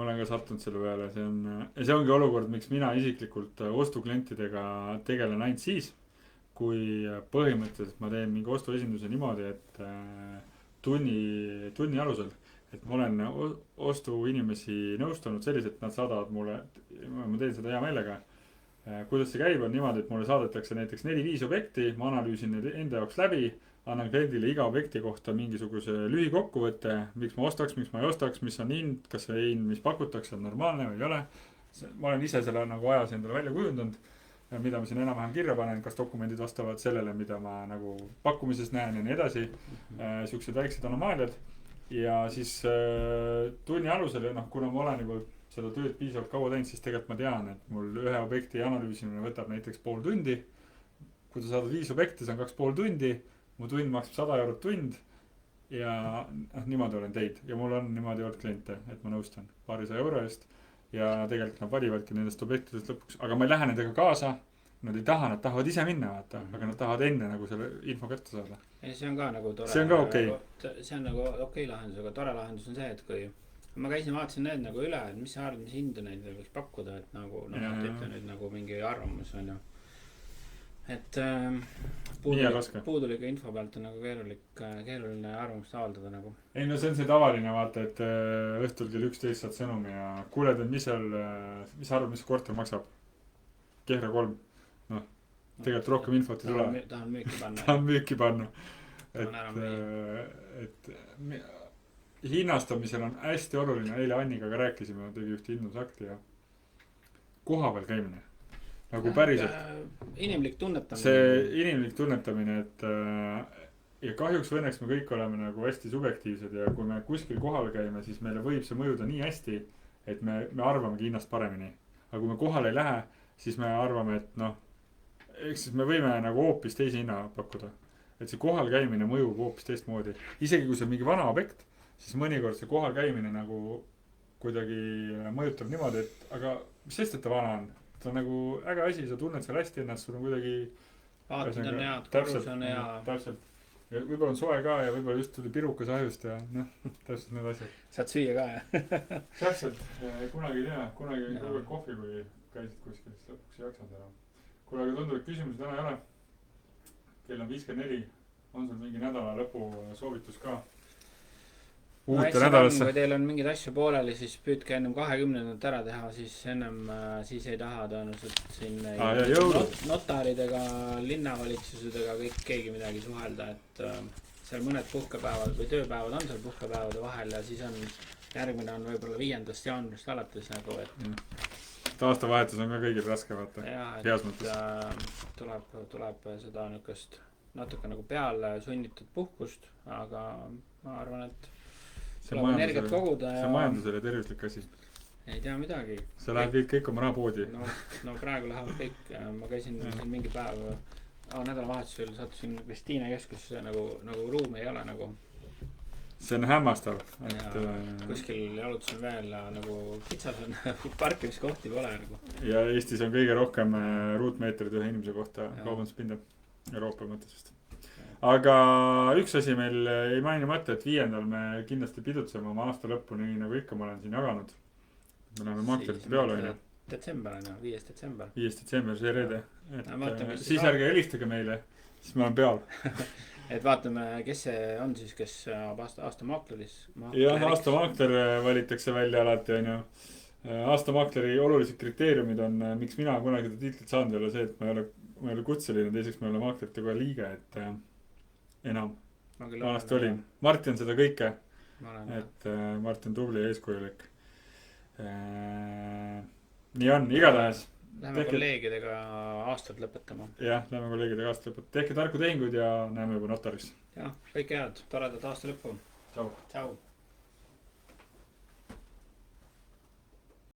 olen ka sattunud selle peale, see ongi olukord, miks mina isiklikult ostuklientidega tegelen ainult siis, kui põhimõtteliselt ma teen mingi ostuesinduse niimoodi, et tunni alusel, et ma olen ostuinimesi nõustanud selliselt, et nad saadavad mulle, ma teen seda hea meelega. Kuidas see käib on niimoodi, et mulle saadetakse näiteks 4-5 objekti, ma analüüsin need enda jaoks läbi, annan kliendile iga objekti kohta mingisuguse lühikokkuvõtte, miks ma ostaks, miks ma ei ostaks, mis on hind, kas see hind, mis pakutakse, on normaalne või ei ole. Ma olen ise selle nagu ajas endale välja kujundanud, mida ma siin enam-vähem kirja panen, kas dokumendid vastavad sellele, mida ma nagu pakkumises näen ja nii edasi. Siuksed väiksed anomaaliad. Ja siis tunni alusel, noh, kuna ma olen juba seda tööd piisavalt kaua teinud, siis tegelikult ma tean, et mul ühe objekti analüüsimine võtab näiteks pool tundi. Kui ta saadad 5 objekti, see on 2,5 tundi. Mu tund maksab 100 eurot tund. Ja niimoodi olen teid. Ja mul on niimoodi olnud kliente, et ma nõustan paarisaja euro eest. Ja tegelikult nad valivadki nendest objektidest lõpuks. Aga ma ei lähe nendega kaasa. Nad ei taha, nad tahavad ise minna, vaata. Aga nad tahavad enne nagu selle info kätte saada. Ja see on ka nagu tore. See on ka okei. See on nagu okei lahendus, aga tore lahendus on see, et kui ma käisin, vaatasin need nagu üle, et mis sa arvad, mis hinda neid võiks pakkuda, et nagu, noh, ütle nüüd nagu mingi arvamus on ju. Et puuduliga info pealt on nagu keeruline arvamust avaldada nagu. Ei, no see on see tavaline, vaata, et õhtul kell 11 saad sõnumi ja kuuled, et mis arvad, mis korter maksab? Kehra 3. Noh, tegelikult rohkem infot ei tule. Tahan müüki panna. Et hinnastamisel on hästi oluline, eile Anniga ka rääkisime, tegi ühte hindusakti ja koha peal käimine. Nagu päriselt. Inimlik tunnetamine. See inimlik tunnetamine, et ja kahjuks või õnneks me kõik oleme nagu hästi subjektiivsed ja kui me kuskil kohal käime, siis meile võib see mõjuda nii hästi, et me arvamegi hinnast paremini. Aga kui me kohal ei lähe, siis me arvame, et noh, eks siis me võime nagu hoopis teise hinna pakkuda. Et see kohal käimine mõjub hoopis teistmoodi. Isegi kui see on mingi vana objekt, siis mõnikord see kohal käimine nagu kuidagi mõjutab niimoodi, et aga mis sest, et ta vana on? Ta on nagu äge asi, sa tunned seal hästi ennast, sul on kuidagi vaatid on head, korrus on hea. Täpselt. Ja võib-olla on soe ka ja võib-olla just tuli pirukas ahjust ja noh, täpselt need asjad. Saad süüa ka, jah? Täpselt. Kunagi ei tea, kunagi kohvi, kui käisid kuskil, siis lõpuks ei jaksanud enam. Kuule, aga tundub, et küsimusi täna ei ole. Kell on 54. On sul mingi nädala lõpu soovitus ka? Uute nädalasse. Kui teil on mingeid asju pooleli, siis püüdke ennem 20. ära teha, siis ennem siis ei taha tõenäoliselt siin notaridega, linnavalitsusudega kõik keegi midagi suhelda, et seal mõned puhkepäevad või tööpäevad on seal puhkepäevade vahel ja siis on järgmine on võib-olla 5. jaanuarist alates nagu, et aastavahetus on ka kõigil raske vaata. Heas mõttes. Tuleb seda nükast natuke nagu peale sunnitud puhkust, aga ma arvan, et tuleb energiat koguda ja... See majandusele tervislik asi. Ei tea midagi. Sa lähed kõik oma rahapoodi. No praegu lähevad kõik. Ma käisin mingi päev nädalavahetusel sattusin Kristiine keskusse nagu ruumi ei ole nagu. See on hämmastav. Kuskil jalutasin veel nagu kitsas on parkimiskohti pole nagu. Ja Eestis on kõige rohkem ruutmeetrid ühe inimese kohta kaubanduspinda Euroopa mõttes vist. Aga üks asi meil ei mainimata, et 5. me kindlasti pidutseme oma aasta lõppu, nii nagu ikka ma olen siin jaganud. Me läheme maaklerite peale. Detsember on 5. detsember. 5. detsember, see reede. Siis ärge helistage meile, siis me oleme peal. Et vaatame, kes see on siis, kes aasta maakleris. Jah, aasta maakler valitakse välja alati, on ju. Aasta maakleri olulised kriteeriumid on, miks mina kunagi seda tiitlit saanud ei ole see, et ma ei ole kutseline, teiseks ma ei ole maaklerite kohe liige, et enam. Vanasti olin. Martin on seda kõike. Et Martin tubli ja eeskujulik. Nii on, igatahes. Läheme kolleegidega aastat lõpetama. Jah, läheme kolleegidega aastat lõpetama. Tehke tarku tehinguid ja näeme juba notaris. Jah, kõike head. Toredat aasta lõppu. Tšau. Tšau.